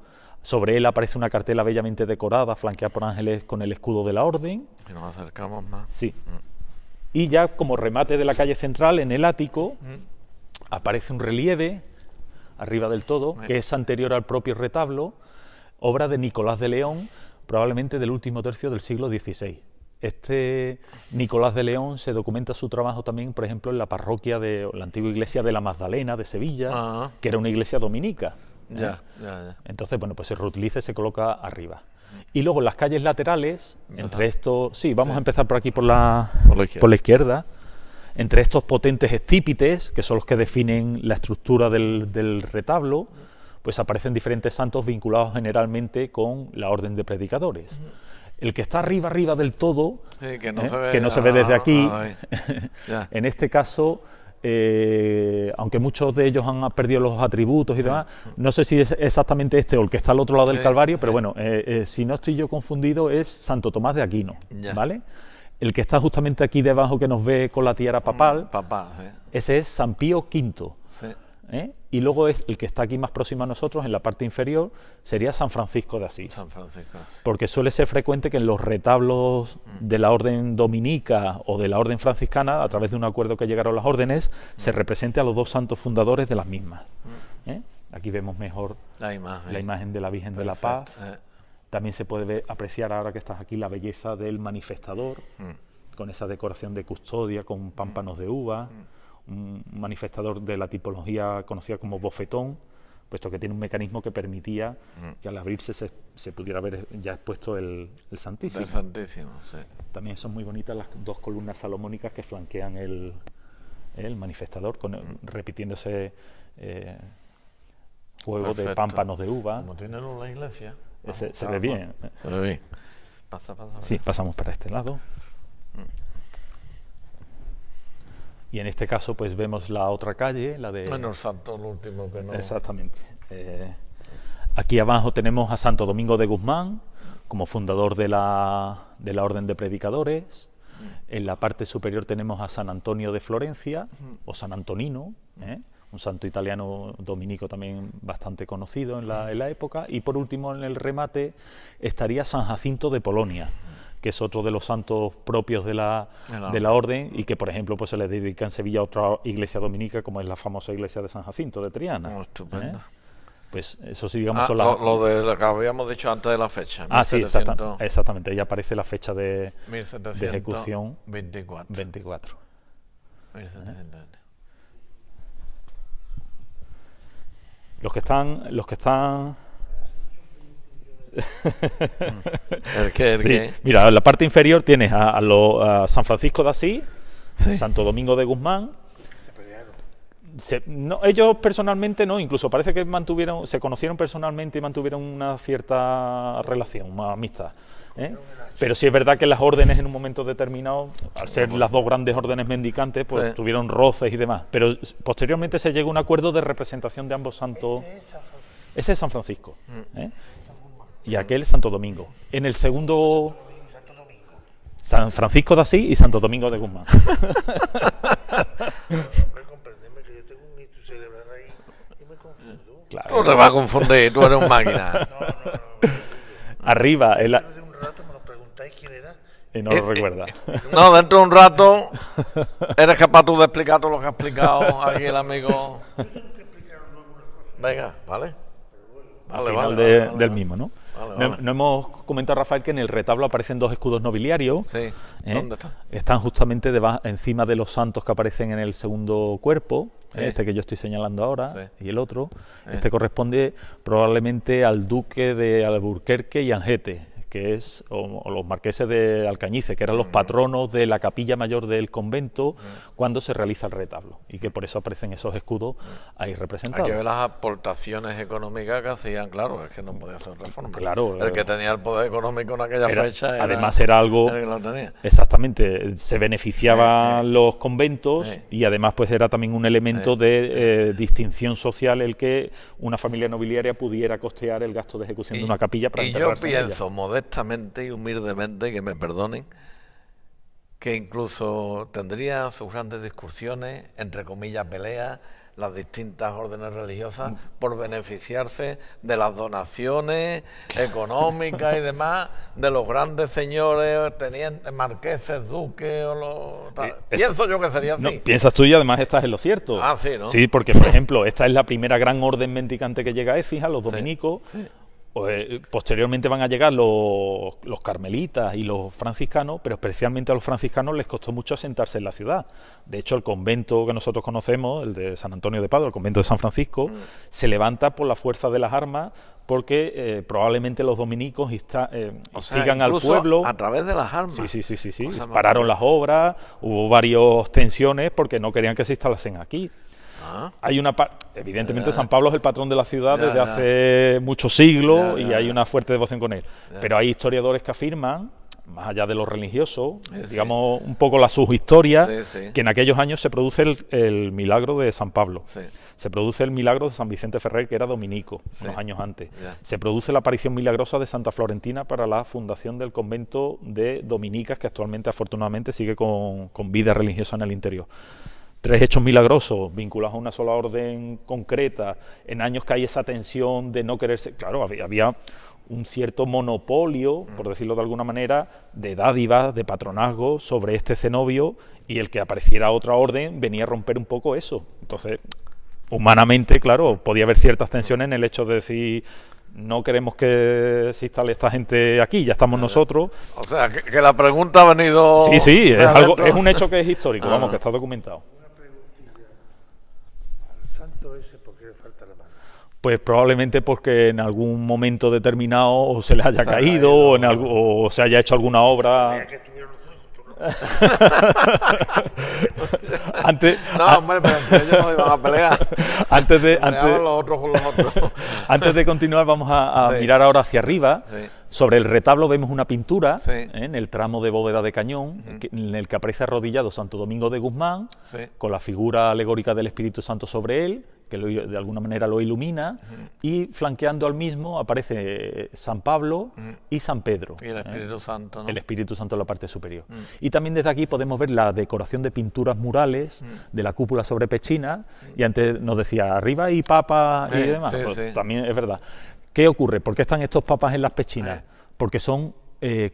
Sobre él aparece una cartela bellamente decorada, flanqueada por ángeles con el escudo de la orden. Si nos acercamos más. Sí. Y ya como remate de la calle central, en el ático, aparece un relieve, arriba del todo, que es anterior al propio retablo, obra de Nicolás de León, probablemente del último tercio del siglo XVI. Este Nicolás de León se documenta su trabajo también, por ejemplo, en la parroquia de la antigua iglesia de la Magdalena de Sevilla, que era una iglesia dominica. Ya. Entonces, bueno, pues se reutiliza y se coloca arriba. Y luego en las calles laterales, entre estos... Sí, vamos a empezar por aquí, por la izquierda. Entre estos potentes estípites, que son los que definen la estructura del retablo, pues aparecen diferentes santos vinculados generalmente con la orden de predicadores. El que está arriba del todo, que no se ve desde aquí, en este caso... aunque muchos de ellos han perdido los atributos y demás, no sé si es exactamente este o el que está al otro lado del Calvario, pero bueno, si no estoy yo confundido, es Santo Tomás de Aquino, ¿vale? El que está justamente aquí debajo, que nos ve con la tiara papal, ese es San Pío V. Y luego es el que está aquí más próximo a nosotros, en la parte inferior, sería San Francisco de Asís. Porque suele ser frecuente que en los retablos de la orden dominica o de la orden franciscana, a través de un acuerdo que llegaron las órdenes, se represente a los dos santos fundadores de las mismas. Aquí vemos mejor la imagen de la Virgen de la Paz. También se puede apreciar, ahora que estás aquí, la belleza del manifestador, con esa decoración de custodia, con pámpanos de uva. Un manifestador de la tipología conocida como bofetón, puesto que tiene un mecanismo que permitía que al abrirse se pudiera ver ya expuesto el Santísimo. El Santísimo, sí. También son muy bonitas las dos columnas salomónicas que flanquean el manifestador, repitiéndose juego de pámpanos de uva. Como tiene la iglesia. Se ve bien. Se ve bien. Pasa. Sí, pasamos para este lado. Y en este caso pues vemos la otra calle, la de... Bueno, el santo, el último que no... Exactamente. Aquí abajo tenemos a Santo Domingo de Guzmán, como fundador de la Orden de Predicadores. En la parte superior tenemos a San Antonio de Florencia, o San Antonino, un santo italiano dominico también bastante conocido en la época. Y por último, en el remate, estaría San Jacinto de Polonia, que es otro de los santos propios de la orden, y que, por ejemplo, pues se le dedica en Sevilla a otra iglesia dominica, como es la famosa iglesia de San Jacinto de Triana. Estupendo. Pues eso sí, digamos, son las... lo que habíamos dicho antes de la fecha. 1700... sí, exactamente, ahí aparece la fecha de ejecución. 24. 1720. Los que están... ¿El qué? Mira, en la parte inferior tienes a San Francisco de Asís, Santo Domingo de Guzmán. Ellos personalmente no, incluso parece que se conocieron personalmente y mantuvieron una cierta relación, una amistad. Pero sí es verdad que las órdenes en un momento determinado, al ser las dos grandes órdenes mendicantes, pues tuvieron roces y demás. Pero posteriormente se llegó a un acuerdo de representación de ambos santos. Ese es San Francisco. Y aquel Santo Domingo. En el segundo, San Francisco de Asís y Santo Domingo de Guzmán. Claro. No te vas a confundir, tú eres un máquina. Arriba, dentro de un rato me lo preguntáis quién era. Y no lo recuerda. No, dentro de un rato eres capaz tú de explicar todo lo que ha explicado aquí el amigo. Venga, ¿vale? Al final del mismo, ¿no? No hemos comentado, Rafael, que en el retablo aparecen dos escudos nobiliarios. Sí. ¿Dónde están? Están justamente encima de los santos que aparecen en el segundo cuerpo. Sí. este que yo estoy señalando ahora, Sí. y el otro, este corresponde probablemente al duque de Alburquerque y Angete, que es, o los marqueses de Alcañice, que eran los patronos de la capilla mayor del convento cuando se realiza el retablo, y que por eso aparecen esos escudos ahí representados. Hay que ver las aportaciones económicas que hacían, claro, es que no podía hacer reforma. Claro, el que tenía el poder económico en aquella fecha era, además era algo, era el que lo tenía. exactamente, se beneficiaban los conventos y además pues era también un elemento de distinción social el que una familia nobiliaria pudiera costear el gasto de ejecución de una capilla para y yo enterrarse en ella. pienso modestamente y humildemente, que me perdonen, que incluso tendría sus grandes discusiones, entre comillas peleas, las distintas órdenes religiosas por beneficiarse de las donaciones económicas y demás de los grandes señores, tenientes, marqueses, duques o los... Pienso yo que sería así. No, piensas tú y además estás en lo cierto. Ah, sí, ¿no? Sí, porque por ejemplo, esta es la primera gran orden mendicante que llega a Écija, los dominicos. Sí. Posteriormente van a llegar los carmelitas y los franciscanos, pero especialmente a los franciscanos les costó mucho asentarse en la ciudad. De hecho, el convento que nosotros conocemos, el de San Antonio de Padua, el convento de San Francisco, se levanta por la fuerza de las armas porque probablemente los dominicos instigan al pueblo. A través de las armas. Sí. O sea, pararon las obras, hubo varias tensiones porque no querían que se instalasen aquí. Hay una evidentemente San Pablo es el patrón de la ciudad desde hace muchos siglos y hay una fuerte devoción con él. Pero hay historiadores que afirman, más allá de lo religioso, digamos un poco la subhistoria, que en aquellos años se produce el milagro de San Pablo. Se produce el milagro de San Vicente Ferrer, que era dominico, unos años antes. Se produce la aparición milagrosa de Santa Florentina para la fundación del convento de dominicas, que actualmente afortunadamente sigue con vida religiosa en el interior. 3 hechos milagrosos vinculados a una sola orden concreta, en años que hay esa tensión de no quererse... Claro, había un cierto monopolio, por decirlo de alguna manera, de dádivas, de patronazgo sobre este cenobio, y el que apareciera otra orden venía a romper un poco eso. Entonces, humanamente, claro, podía haber ciertas tensiones en el hecho de decir... No queremos que se instale esta gente aquí, ya estamos nosotros. O sea, que la pregunta ha venido... Sí, es un hecho que es histórico, vamos, que está documentado. Santo ese, ¿por qué le falta la mano? Pues probablemente porque en algún momento determinado o se le haya caído o se haya hecho alguna obra. Hombre, pero ellos no iban a pelear. Antes de continuar, vamos a mirar ahora hacia arriba. Sobre el retablo vemos una pintura en el tramo de bóveda de cañón, en el que aparece arrodillado Santo Domingo de Guzmán, con la figura alegórica del Espíritu Santo sobre él, que de alguna manera lo ilumina, y flanqueando al mismo aparece San Pablo y San Pedro. Y el Espíritu Santo, ¿no? El Espíritu Santo en la parte superior. Y también desde aquí podemos ver la decoración de pinturas murales de la cúpula sobre pechina, y antes nos decía, arriba hay papa y demás. También es verdad. ¿Qué ocurre? ¿Por qué están estos papas en las pechinas? Porque son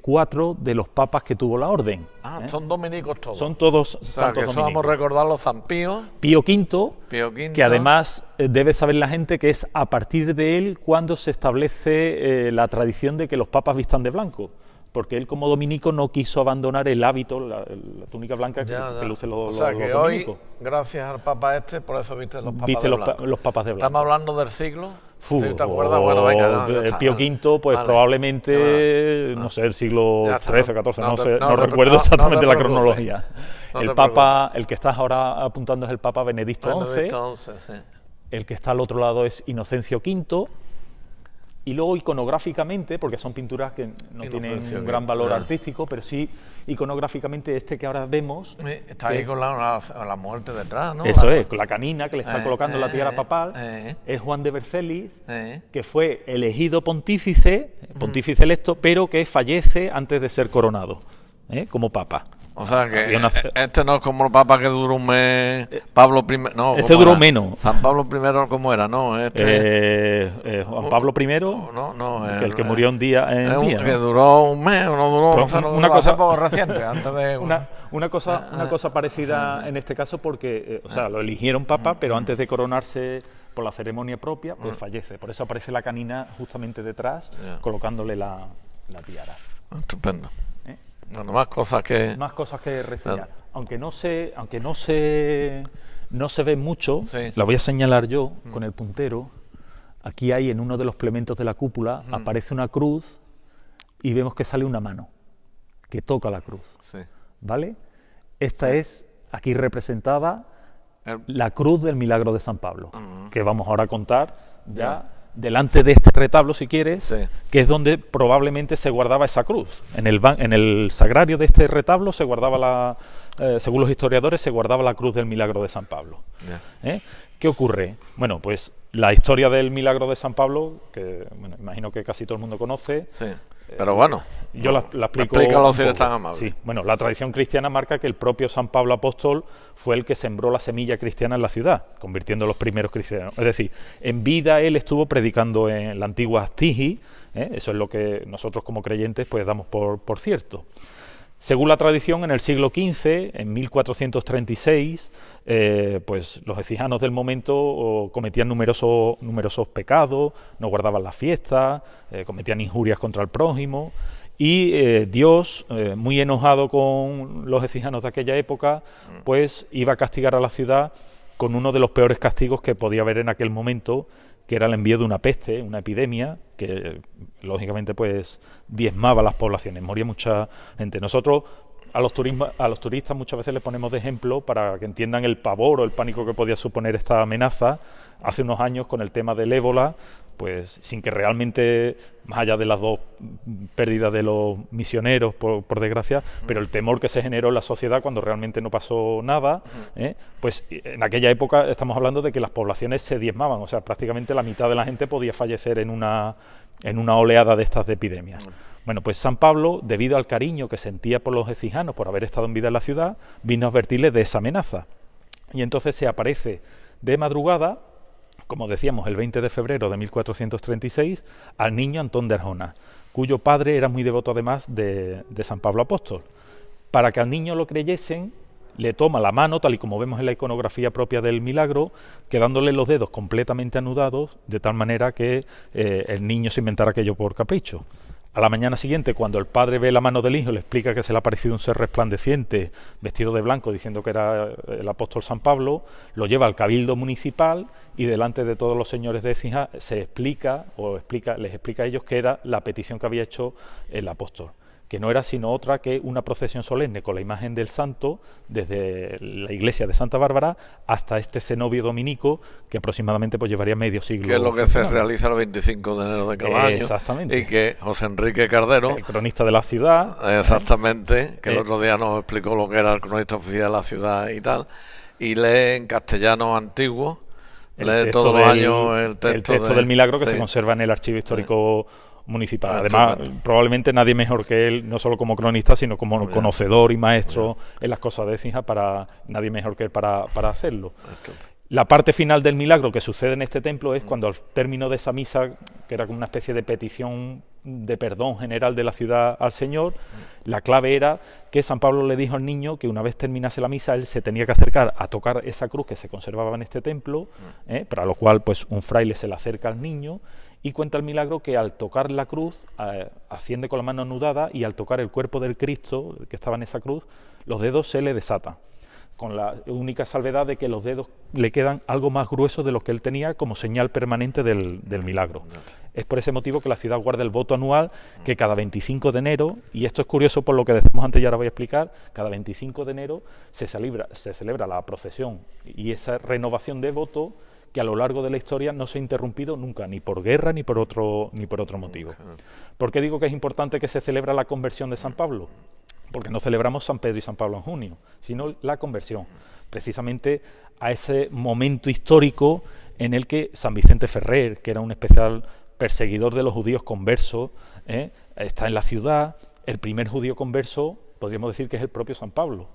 4 de los papas que tuvo la orden. Son dominicos todos. Son todos santos dominicos. Vamos a recordarlo, San Pío. Pío V, que además debe saber la gente que es a partir de él cuando se establece la tradición de que los papas vistan de blanco. Porque él como dominico no quiso abandonar el hábito, la túnica blanca que lucen los dominicos. Hoy, gracias al papa por eso viste los papas de blanco. Los papas de blanco. Estamos hablando del siglo... ¿Sí, te acuerdas? Bueno, venga, Pío V, pues probablemente, no sé, el siglo XIII o XIV, no recuerdo exactamente la cronología. El Papa, el que estás ahora apuntando es el Papa Benedicto XI, el que está al otro lado es Inocencio V, y luego iconográficamente, porque son pinturas que no tienen un gran valor artístico, pero sí iconográficamente este que ahora vemos... Está ahí con la muerte detrás, ¿no? Eso es, con la canina que le está colocando la tiara papal, es Juan de Vercellis, que fue elegido pontífice electo, pero que fallece antes de ser coronado, como papa. O sea que este no es como el papa que duró un mes, Pablo I, no. Este duró menos. San Pablo I, ¿cómo era? No, Juan Pablo I, el que murió un día. Que duró un mes o no duró. Pues una cosa poco reciente, antes de. Una cosa parecida en este caso, porque lo eligieron papa, pero antes de coronarse por la ceremonia propia, pues fallece. Por eso aparece la canina justamente detrás, colocándole la tiara. Estupendo. Bueno, más cosas que reseñar. Aunque no se no se ve mucho, Sí. la voy a señalar yo con el puntero. Aquí hay, en uno de los plementos de la cúpula, aparece una cruz y vemos que sale una mano que toca la cruz, Sí. ¿vale? Esta es aquí representada El- la cruz del milagro de San Pablo, que vamos ahora a contar ya Ya. delante de este retablo, si quieres, Sí. que es donde probablemente se guardaba esa cruz. En el sagrario de este retablo se guardaba según los historiadores, se guardaba la cruz del milagro de San Pablo. Ya. ¿Eh? ¿Qué ocurre? Bueno, pues la historia del milagro de San Pablo, que bueno, imagino que casi todo el mundo conoce. Sí. Pero bueno, Yo la explico. explícalo un si eres poco. tan amable. Sí, bueno, la tradición cristiana marca que el propio San Pablo apóstol fue el que sembró la semilla cristiana en la ciudad, convirtiendo a los primeros cristianos. Es decir, en vida él estuvo predicando en la antigua Astigi, eso es lo que nosotros como creyentes pues damos por cierto. Según la tradición, en el siglo XV, en 1436, pues los ecijanos del momento cometían numerosos pecados, no guardaban las fiestas, cometían injurias contra el prójimo, y Dios, muy enojado con los ecijanos de aquella época, pues iba a castigar a la ciudad con uno de los peores castigos que podía haber en aquel momento, que era el envío de una peste, una epidemia, que lógicamente pues diezmaba las poblaciones, moría mucha gente. Nosotros a los turistas muchas veces les ponemos de ejemplo para que entiendan el pavor o el pánico que podía suponer esta amenaza. Hace unos años con el tema del ébola, pues sin que realmente, más allá de las dos pérdidas de los misioneros, por desgracia, pero el temor que se generó en la sociedad cuando realmente no pasó nada, pues en aquella época estamos hablando de que las poblaciones se diezmaban, o sea, prácticamente la mitad de la gente podía fallecer en una oleada de estas de epidemias. Bueno, pues San Pablo, debido al cariño que sentía por los ecijanos por haber estado en vida en la ciudad, vino a advertirles de esa amenaza. Y entonces se aparece de madrugada, como decíamos, el 20 de febrero de 1436, al niño Antón de Arjona, cuyo padre era muy devoto además de San Pablo Apóstol. Para que al niño lo creyesen, le toma la mano, tal y como vemos en la iconografía propia del milagro, quedándole los dedos completamente anudados, de tal manera que el niño se inventara aquello por capricho. A la mañana siguiente, cuando el padre ve la mano del hijo, le explica que se le ha aparecido un ser resplandeciente, vestido de blanco, diciendo que era el apóstol San Pablo, lo lleva al cabildo municipal y delante de todos los señores de Écija les explica a ellos que era la petición que había hecho el apóstol, que no era sino otra que una procesión solemne con la imagen del santo desde la iglesia de Santa Bárbara hasta este cenobio dominico que aproximadamente pues llevaría medio siglo. Que es lo que se realiza el 25 de enero de cada año. Exactamente. Y que José Enrique Cardero, el cronista de la ciudad, exactamente, que el otro día nos explicó lo que era el cronista oficial de la ciudad y tal, y lee en castellano antiguo, lee todos los años el texto del milagro que sí. se conserva en el archivo histórico municipal. Además, probablemente nadie mejor que él, no solo como cronista, sino como conocedor y maestro en las cosas de Écija, nadie mejor que él para hacerlo. La parte final del milagro que sucede en este templo es cuando al término de esa misa, que era como una especie de petición de perdón general de la ciudad al Señor, la clave era que San Pablo le dijo al niño que una vez terminase la misa él se tenía que acercar a tocar esa cruz que se conservaba en este templo, para lo cual pues un fraile se le acerca al niño y cuenta el milagro que al tocar la cruz asciende con la mano anudada y al tocar el cuerpo del Cristo que estaba en esa cruz, los dedos se le desatan, con la única salvedad de que los dedos le quedan algo más gruesos de los que él tenía como señal permanente del milagro. Es por ese motivo que la ciudad guarda el voto anual que cada 25 de enero, y esto es curioso por lo que decimos antes y ahora voy a explicar, cada 25 de enero se celebra la procesión y esa renovación de voto que a lo largo de la historia no se ha interrumpido nunca, ni por guerra ni por otro motivo. ¿Por qué digo que es importante que se celebra la conversión de San Pablo? Porque no celebramos San Pedro y San Pablo en junio, sino la conversión, precisamente a ese momento histórico en el que San Vicente Ferrer, que era un especial perseguidor de los judíos conversos, está en la ciudad. El primer judío converso, podríamos decir que es el propio San Pablo.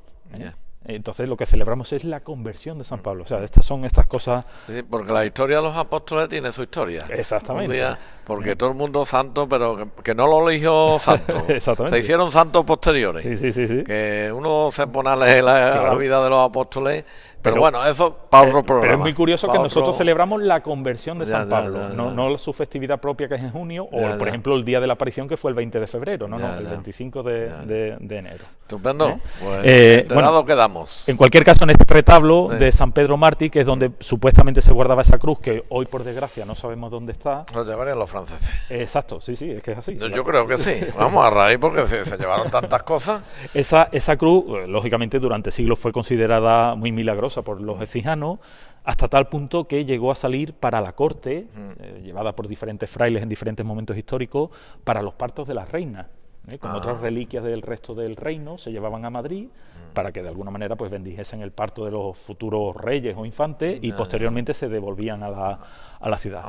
Entonces lo que celebramos es la conversión de San Pablo. O sea, estas cosas... Sí, porque la historia de los apóstoles tiene su historia. Exactamente. Un día, porque todo el mundo santo, pero que no lo eligió santo. Exactamente. Se hicieron santos posteriores. Sí. Que uno se pone a leer la vida de los apóstoles, pero bueno, eso para otro programa. Pero es muy curioso que nosotros celebramos la conversión de San Pablo, no su festividad propia que es en junio, por ejemplo el día de la aparición que fue el 20 de febrero, el 25 de enero. Estupendo. Pues enterado quedamos. vamos. En cualquier caso, en este retablo Sí. de San Pedro Mártir, que es donde supuestamente se guardaba esa cruz, que hoy por desgracia no sabemos dónde está. Lo llevarían los franceses. Exacto, sí, es que es así. Yo creo que sí. Vamos a raíz porque se llevaron tantas cosas. Esa cruz, lógicamente, durante siglos fue considerada muy milagrosa por los ecijanos, hasta tal punto que llegó a salir para la corte, llevada por diferentes frailes en diferentes momentos históricos, para los partos de las reinas. Con otras reliquias del resto del reino se llevaban a Madrid para que de alguna manera pues bendijesen el parto de los futuros reyes o infantes y posteriormente se devolvían a la ciudad.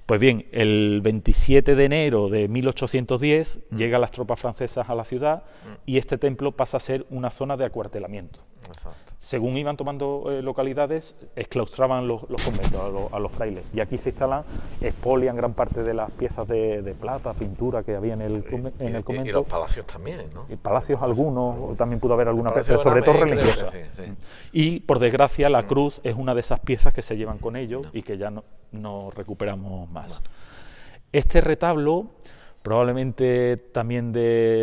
Pues bien, el 27 de enero de 1810 llegan las tropas francesas a la ciudad y este templo pasa a ser una zona de acuartelamiento. Exacto. Según iban tomando localidades, exclaustraban los conventos a los frailes. Y aquí se instalan, expolian gran parte de las piezas de plata, pintura que había en el convento. Y los palacios también, ¿no? Y palacios algunos, también pudo haber alguna pieza, Palacios pero sobre todo también, creo religiosa. que sí. Y por desgracia la cruz es una de esas piezas que se llevan con ellos y que ya no recuperamos más. Este retablo, probablemente también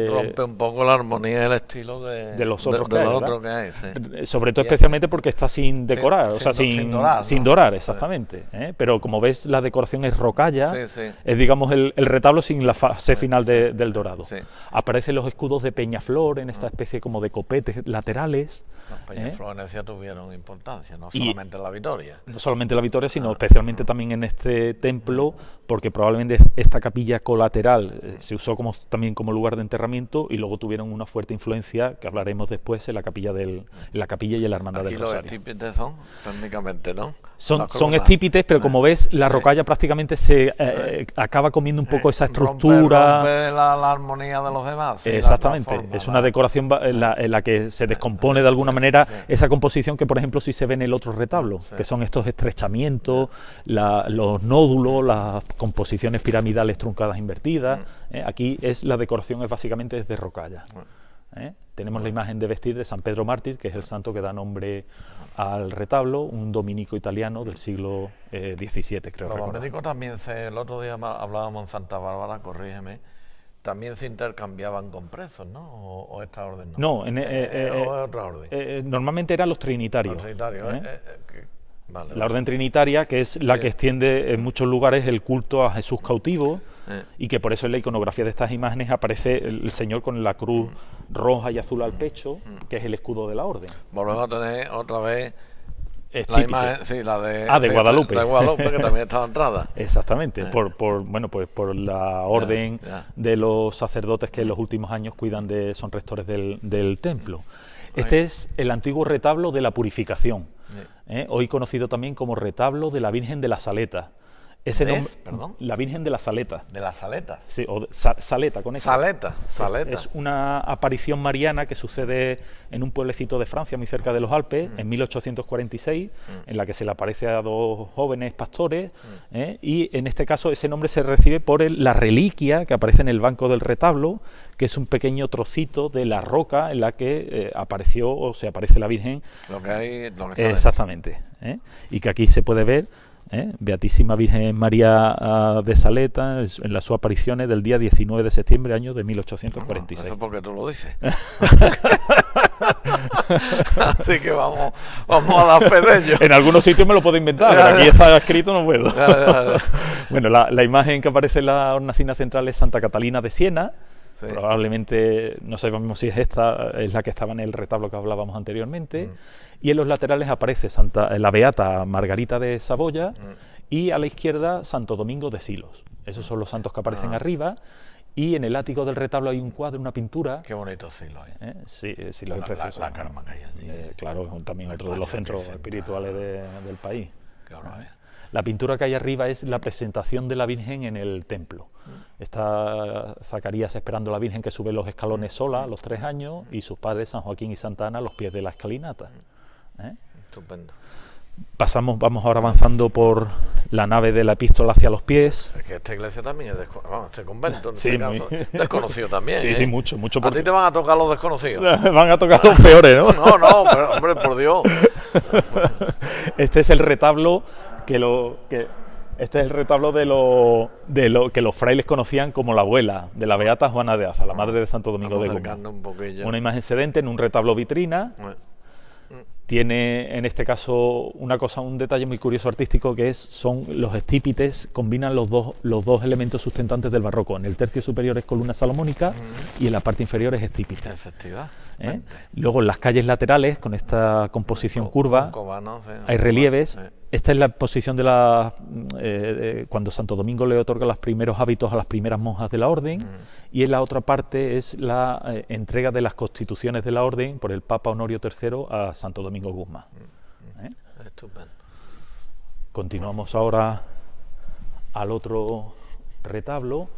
rompe un poco la armonía y el estilo de los otros que hay, sí. Sobre todo especialmente porque está sin decorar, o sea, sin dorar, ¿no? dorar, exactamente. Pero como ves, la decoración es rocalla, Sí. es digamos el retablo sin la fase final del dorado. Sí. Aparecen los escudos de Peñaflor en esta especie como de copetes laterales. Los Peñaflores ya tuvieron importancia, no solamente en la Victoria. No solamente en la Victoria, sino especialmente también en este templo, porque probablemente esta capilla colateral se usó también como lugar de enterramiento y luego tuvieron una fuerte influencia, que hablaremos después, en la capilla y en la Hermandad Aquí del los Rosario. estípites son, técnicamente, ¿no? Son estípites, pero como ves, la rocalla prácticamente se acaba comiendo un poco esa estructura. Rompe la armonía de los demás. Sí, Exactamente, es una decoración en la que se descompone de alguna manera esa composición que, por ejemplo, sí se ve en el otro retablo, que son estos estrechamientos, los nódulos, las composiciones piramidales truncadas invertidas. Aquí la decoración es básicamente de rocalla. Tenemos la imagen de vestir de San Pedro Mártir, que es el santo que da nombre al retablo, un dominico italiano del siglo XVII, creo recordar. Los dominicos también, el otro día hablábamos en Santa Bárbara, corrígeme, también se intercambiaban con prezos, ¿no? ¿O esta orden no? No, ¿o otra orden? Normalmente eran los trinitarios. Los trinitarios, Vale, la orden trinitaria, que es la que extiende en muchos lugares el culto a Jesús cautivo, y que por eso en la iconografía de estas imágenes aparece el Señor con la cruz roja y azul al pecho, que es el escudo de la orden. Volvemos a tener otra vez la imagen, la de, de Guadalupe. De Guadalupe, que también está entrada. Exactamente, por la orden de los sacerdotes que en los últimos años son rectores del templo. Este es el antiguo retablo de la Purificación, hoy conocido también como retablo de la Virgen de la Saleta. Ese nombre, perdón. La Virgen de la Saleta. ¿De las Saletas? Sí, o Saleta, con eso. Saleta. Es una aparición mariana que sucede en un pueblecito de Francia, muy cerca de los Alpes, en 1846, en la que se le aparece a dos jóvenes pastores, y en este caso ese nombre se recibe por la reliquia que aparece en el banco del retablo, que es un pequeño trocito de la roca en la que apareció o se aparece la Virgen. Lo que exactamente. Y que aquí se puede ver. Beatísima Virgen María de Saleta en las sus apariciones del día 19 de septiembre año de 1846. Eso porque tú lo dices. Así que vamos a dar fe de ello. En algunos sitios me lo puedo inventar, pero aquí está escrito, no puedo. Bueno, la imagen que aparece en la hornacina central es Santa Catalina de Siena. Sí. Probablemente, no sabemos si es esta, es la que estaba en el retablo que hablábamos anteriormente. Y en los laterales aparece la Beata Margarita de Saboya y a la izquierda Santo Domingo de Silos. Esos son los santos que aparecen arriba. Y en el ático del retablo hay un cuadro, una pintura. Qué bonito Silos. Sí, Silos es precioso. La Carmen que hay allí. Claro, es también otro de los centros espirituales del país. Qué barbaridad. La pintura que hay arriba es la presentación de la Virgen en el templo. Está Zacarías esperando a la Virgen que sube los escalones sola a los 3 años y sus padres San Joaquín y Santa Ana a los pies de la escalinata. Estupendo. Vamos ahora avanzando por la nave de la epístola hacia los pies. Es que esta iglesia también es este convento en sí, este caso, desconocido también. Sí, mucho. A ti te van a tocar los desconocidos. Van a tocar los peores, ¿no? No, pero hombre, por Dios. Este es el retablo Este es el retablo de lo que los frailes conocían como la abuela de la Beata Juana de Aza, la madre de Santo Domingo de Guzmán. Una imagen sedente en un retablo vitrina. Tiene en este caso un detalle muy curioso artístico, que son los estípites, combinan los dos elementos sustentantes del barroco. En el tercio superior es columna salomónica y en la parte inferior es estípite. Efectivamente. Luego en las calles laterales, con esta composición curva, hay relieves. Esta es la posición de cuando Santo Domingo le otorga los primeros hábitos a las primeras monjas de la orden, y en la otra parte es la entrega de las constituciones de la orden por el Papa Honorio III a Santo Domingo Guzmán. Estupendo. Continuamos ahora al otro retablo,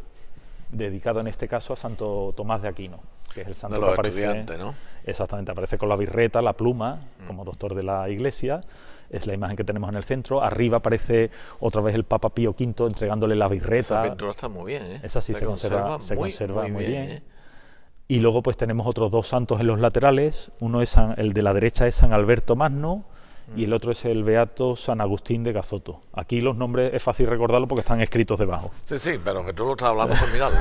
dedicado en este caso a Santo Tomás de Aquino, que es el santo de los que aparece, estudiantes, ¿no? Exactamente, aparece con la birreta, la pluma, como doctor de la Iglesia. Es la imagen que tenemos en el centro. Arriba aparece otra vez el Papa Pío V entregándole la birreta. Esa pintura está muy bien, ¿eh? Esa sí se conserva muy bien. ¿eh? Y luego pues tenemos otros dos santos en los laterales. Uno es el de la derecha es San Alberto Magno, y el otro es el beato San Agustín de Gazoto. Aquí los nombres es fácil recordarlo porque están escritos debajo. Sí, pero que tú lo estás hablando por mirarlo.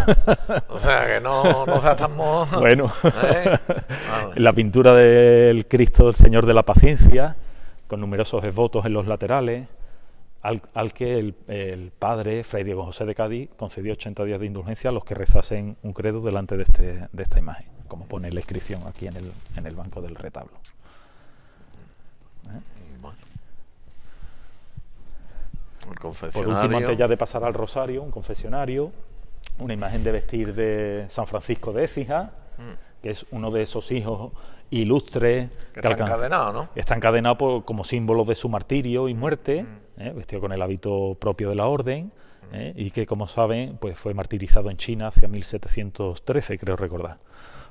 O sea, que no seas tan mojo. Bueno, Vale. La pintura del Cristo del Señor de la Paciencia, con numerosos esvotos en los laterales, al que el padre, Fray Diego José de Cádiz, concedió 80 días de indulgencia a los que rezasen un credo delante de esta imagen, como pone la inscripción aquí en el banco del retablo. Bueno. El Por confesionario. último, antes ya de pasar al rosario, un confesionario, una imagen de vestir de San Francisco de Écija, que es uno de esos hijos ilustres que está encadenado, ¿no? Está encadenado como símbolo de su martirio y muerte, vestido con el hábito propio de la orden, y que, como saben, pues fue martirizado en China hacia 1713, creo recordar.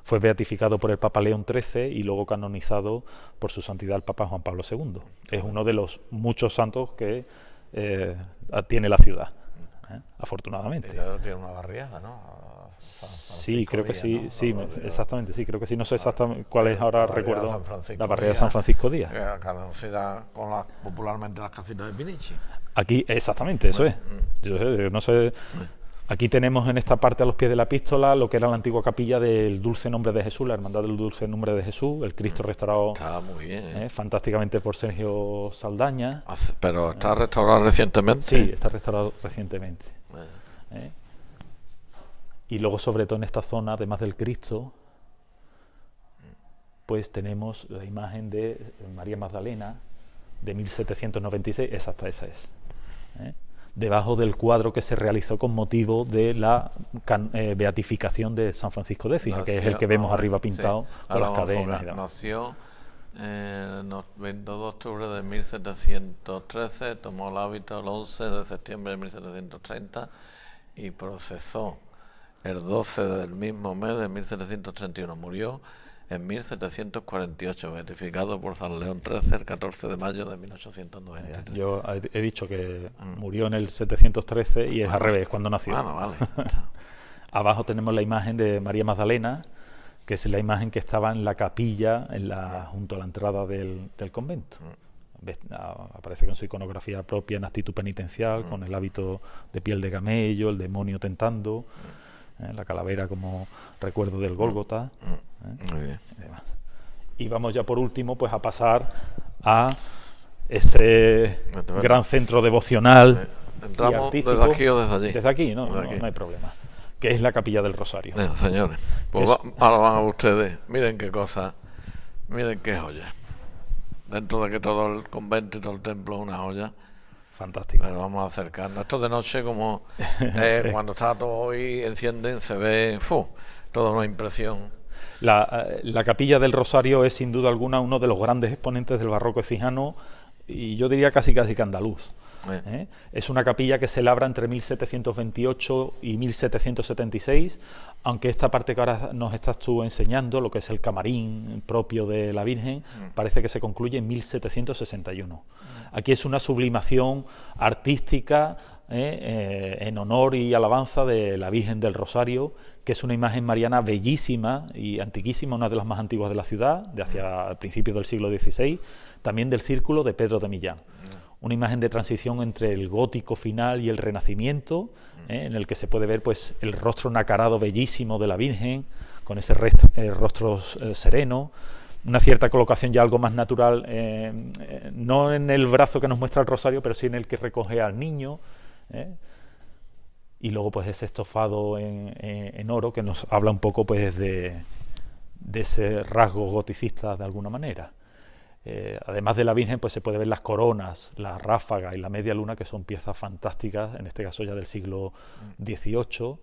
Fue beatificado por el Papa León XIII y luego canonizado por su santidad el Papa Juan Pablo II. Es uno de los muchos santos que tiene la ciudad, afortunadamente. Y tiene una barriada, ¿no? Sí, creo que sí, ¿no? sí, exactamente, sí, creo que sí. No sé exactamente cuál es ahora, recuerdo. La barriada de Díaz, San Francisco Díaz. Conocida con popularmente las casitas de Pinichi. Aquí, exactamente, eso es. Yo no sé. Aquí tenemos en esta parte, a los pies de la epístola, lo que era la antigua capilla del Dulce Nombre de Jesús, la Hermandad del Dulce Nombre de Jesús, el Cristo restaurado. Está muy bien, fantásticamente por Sergio Saldaña. Pero está restaurado recientemente. Sí, está restaurado recientemente. Y luego, sobre todo en esta zona, además del Cristo, pues tenemos la imagen de María Magdalena de 1796, exacta, esa es. Debajo del cuadro que se realizó con motivo de la beatificación de San Francisco de Écija, que es el que vemos arriba pintado con las cadenas. Nació el 22 de octubre de 1713, tomó el hábito el 11 de septiembre de 1730 y procesó el 12 del mismo mes de 1731. Murió en 1748, beatificado por San León XIII el 14 de mayo de 1893. Yo he dicho que murió en el 713 y es al revés, cuando nació. Vale. Abajo tenemos la imagen de María Magdalena, que es la imagen que estaba en la capilla junto a la entrada del convento. Aparece con su iconografía propia en actitud penitencial, con el hábito de piel de camello, el demonio tentando, la calavera como recuerdo del Gólgota. Muy bien. Y vamos ya por último pues a pasar a ese gran centro devocional. Entramos artístico. desde aquí o desde allí. Desde aquí, no hay problema. Que es la Capilla del Rosario. Señores, pues ahora van a ustedes. Miren qué cosa, miren qué joya. Dentro de que todo el convento y todo el templo es una joya. Fantástico. Pero vamos a acercarnos. Esto de noche, como cuando está todo y encienden, se ve toda una impresión. La Capilla del Rosario es sin duda alguna uno de los grandes exponentes del barroco ecijano, y yo diría casi que andaluz. Es una capilla que se labra entre 1728 y 1776, aunque esta parte que ahora nos estás tú enseñando, lo que es el camarín propio de la Virgen, parece que se concluye en 1761. Aquí es una sublimación artística en honor y alabanza de la Virgen del Rosario, que es una imagen mariana bellísima y antiquísima, una de las más antiguas de la ciudad, de hacia principios del siglo XVI, también del Círculo de Pedro de Millán. Una imagen de transición entre el gótico final y el Renacimiento, en el que se puede ver pues el rostro nacarado bellísimo de la Virgen, con ese rostro sereno, una cierta colocación ya algo más natural, no en el brazo que nos muestra el rosario, pero sí en el que recoge al niño, y luego pues ese estofado en oro que nos habla un poco pues de ese rasgo goticista de alguna manera. Además de la Virgen, pues se puede ver las coronas, la ráfaga y la media luna, que son piezas fantásticas, en este caso ya del siglo XVIII.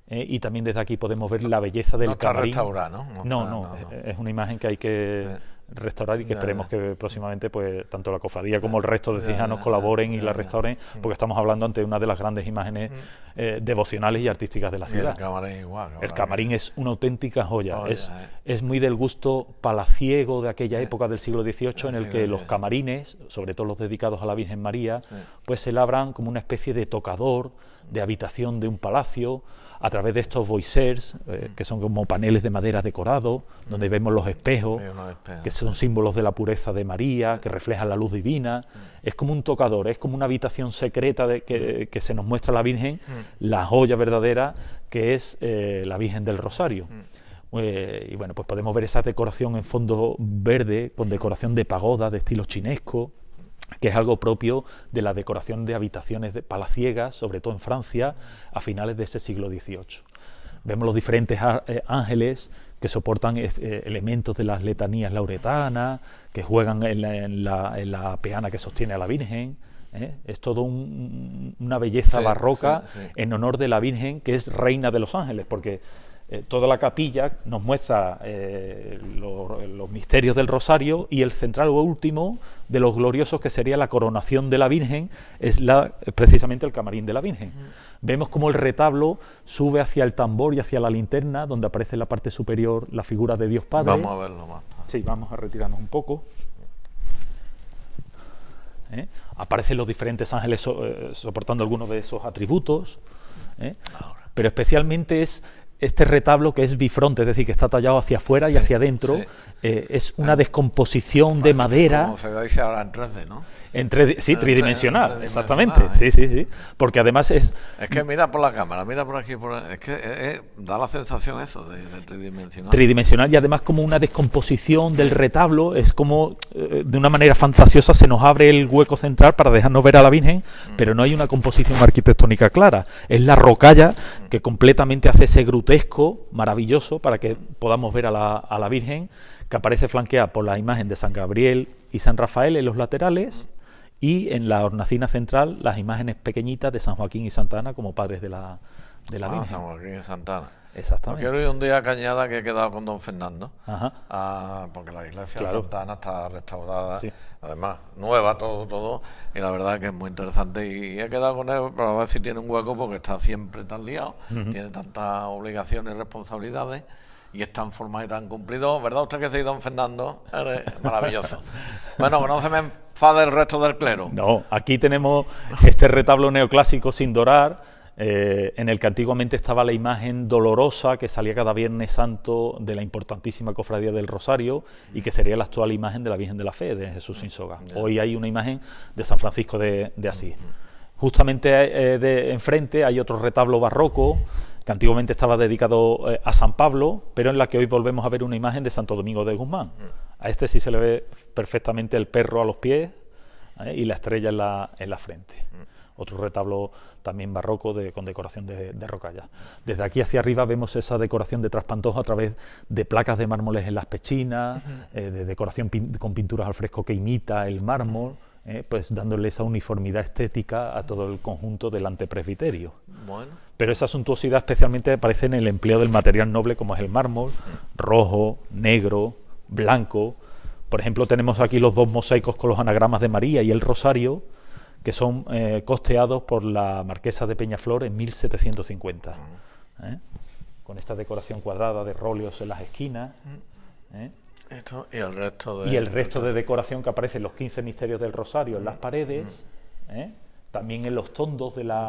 Y también desde aquí podemos ver la belleza del camarín. No está restaurada, ¿no? No, es una imagen que hay que restaurar y que esperemos que próximamente pues tanto la cofradía como el resto de cijanos colaboren y la restauren, porque estamos hablando ante una de las grandes imágenes devocionales y artísticas de la ciudad. El camarín igual. El camarín es una auténtica joya. Es muy del gusto palaciego de aquella época del siglo XVIII, en el que los camarines, sobre todo los dedicados a la Virgen María, pues se labran como una especie de tocador, de habitación de un palacio, a través de estos voisers, que son como paneles de madera decorados, donde vemos los espejos, que son símbolos de la pureza de María, que reflejan la luz divina. Es como un tocador, es como una habitación secreta que se nos muestra a la Virgen, la joya verdadera que es la Virgen del Rosario. Y bueno, pues podemos ver esa decoración en fondo verde, con decoración de pagoda de estilo chinesco, que es algo propio de la decoración de habitaciones palaciegas, sobre todo en Francia, a finales de ese siglo XVIII. Vemos los diferentes ángeles que soportan elementos de las letanías lauretanas, que juegan en la peana que sostiene a la Virgen. Es todo una belleza barroca en honor de la Virgen, que es reina de los ángeles, porque toda la capilla nos muestra los misterios del Rosario, y el central o último de los gloriosos, que sería la coronación de la Virgen, es precisamente el camarín de la Virgen. Vemos como el retablo sube hacia el tambor y hacia la linterna, donde aparece en la parte superior la figura de Dios Padre. Vamos a verlo más. Sí, vamos a retirarnos un poco. Aparecen los diferentes ángeles soportando algunos de esos atributos, pero especialmente es este retablo, que es bifronte, es decir, que está tallado hacia afuera y hacia adentro. Es una descomposición de madera. Como se dice ahora en 3D, ¿no? Tridimensional, exactamente. Sí. Porque además es que mira por la cámara, mira por aquí, es que da la sensación eso de tridimensional. Tridimensional, y además como una descomposición del retablo, es como de una manera fantasiosa se nos abre el hueco central para dejarnos ver a la Virgen, pero no hay una composición arquitectónica clara. Es la rocalla que completamente hace ese grutesco maravilloso para que podamos ver a la Virgen, que aparece flanqueada por la imagen de San Gabriel y San Rafael en los laterales, y en la hornacina central las imágenes pequeñitas de San Joaquín y Santa Ana como padres de la Virgen. San Joaquín y Santa Ana. Exactamente. Quiero ir un día a Cañada, que he quedado con don Fernando, Ajá. porque la iglesia de Santa Ana está restaurada, además nueva, todo, y la verdad que es muy interesante, y he quedado con él para ver si tiene un hueco, porque está siempre tan liado, tiene tantas obligaciones y responsabilidades, y es tan formal y tan cumplido, ¿verdad usted que soy don Fernando? Maravilloso. Bueno, que no se me enfade el resto del clero. No, aquí tenemos este retablo neoclásico sin dorar, en el que antiguamente estaba la imagen dolorosa que salía cada Viernes Santo de la importantísima cofradía del Rosario, y que sería la actual imagen de la Virgen de la Fe, de Jesús sin soga. Hoy hay una imagen de San Francisco de Asís. Justamente enfrente hay otro retablo barroco, que antiguamente estaba dedicado a San Pablo, pero en la que hoy volvemos a ver una imagen de Santo Domingo de Guzmán. A este sí se le ve perfectamente el perro a los pies, y la estrella en la frente. Otro retablo también barroco con decoración de rocalla. Desde aquí hacia arriba vemos esa decoración de traspantojo a través de placas de mármoles en las pechinas, de decoración con pinturas al fresco que imita el mármol, pues dándole esa uniformidad estética a todo el conjunto del antepresbiterio. Bueno. Pero esa suntuosidad especialmente aparece en el empleo del material noble, como es el mármol, rojo, negro, blanco. Por ejemplo, tenemos aquí los dos mosaicos con los anagramas de María y el Rosario, que son costeados por la marquesa de Peñaflor en 1750, con esta decoración cuadrada de róleos en las esquinas. Esto, y el resto de decoración que aparece en los 15 misterios del Rosario en las paredes, también en los tondos de los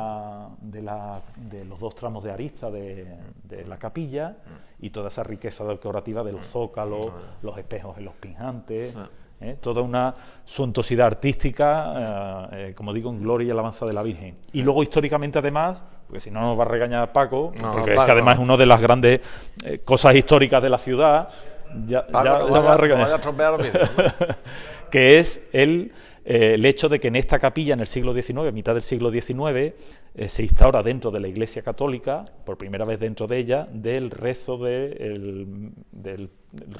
dos tramos de arista de la capilla, y toda esa riqueza decorativa de los zócalos, los espejos en los pinjantes. Toda una suntuosidad artística, como digo, en gloria y alabanza de la Virgen. Y luego históricamente, además, porque si no nos va a regañar Paco, porque es que además es una de las grandes cosas históricas de la ciudad, Ya, Paco, ya no me ha vaya, regañado. no vaya a estropear los vídeos, ¿no? Que es el hecho de que en esta capilla, en el siglo XIX, mitad del siglo XIX, se instaura dentro de la Iglesia Católica, por primera vez dentro de ella, del rezo del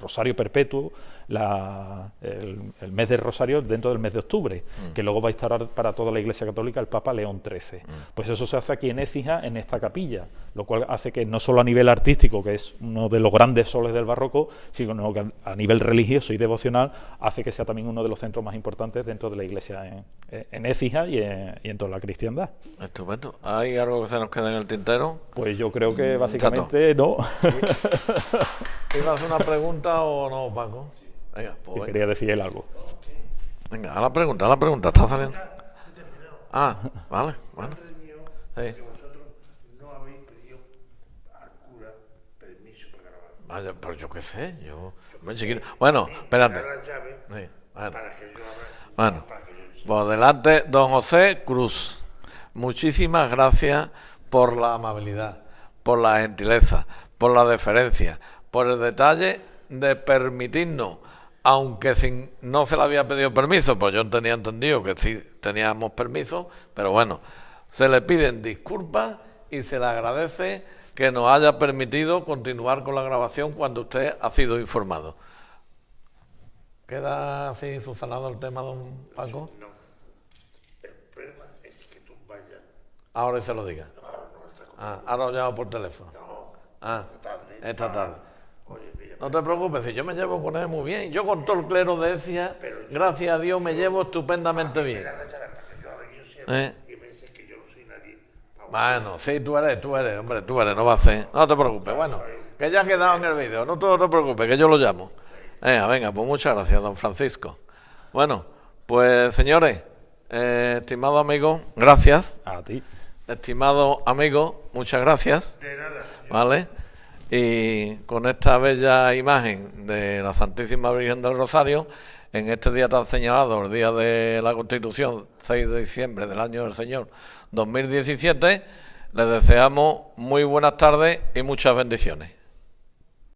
Rosario Perpetuo, el mes del Rosario dentro del mes de octubre, que luego va a instaurar para toda la Iglesia Católica el Papa León XIII. Pues eso se hace aquí en Écija, en esta capilla, lo cual hace que no solo a nivel artístico, que es uno de los grandes soles del barroco, sino que a nivel religioso y devocional hace que sea también uno de los centros más importantes dentro de la Iglesia en Écija y en toda la cristiandad. Estupendo. ¿Hay algo que se nos quede en el tintero? Pues yo creo que básicamente no. ¿Ibas a hacer una pregunta o no, Paco? Venga, pues venga. Quería decir él algo. Venga, a la pregunta, está saliendo. Ah, vale, bueno. Sí. Vosotros no habéis pedido al cura permiso para grabar. Vaya, pero yo qué sé, hombre, chiquito. Bueno, espérate. La llave Sí, bueno. para que yo abra. Bueno, Para que yo pues adelante, don José Cruz. Muchísimas gracias por la amabilidad, por la gentileza, por la deferencia, por el detalle de permitirnos, aunque no se le había pedido permiso, pues yo tenía entendido que sí teníamos permiso, pero bueno, se le piden disculpas y se le agradece que nos haya permitido continuar con la grabación cuando usted ha sido informado. ¿Queda así subsanado el tema, don Paco? No. El problema es que tú vayas. Ahora se lo diga. Ahora lo llamo por teléfono. Esta tarde. Oye, mira, No te preocupes, si yo me llevo con él muy bien. Yo con todo el clero de Écija, gracias a Dios, me llevo estupendamente bien. la llave para que yo abra yo siempre. ¿Eh? Y me dices que yo no soy nadie. Bueno, sí, tú eres, hombre, tú eres, no va a hacer. No te preocupes, bueno, que ya ha quedado en el vídeo, no te preocupes, que yo lo llamo. Venga, pues muchas gracias, don Francisco. Bueno, pues señores, estimado amigo, gracias. A ti. Estimado amigo, muchas gracias. De nada, señor. ¿Vale? Y con esta bella imagen de la Santísima Virgen del Rosario, en este día tan señalado, el día de la Constitución, 6 de diciembre del año del Señor 2017, les deseamos muy buenas tardes y muchas bendiciones.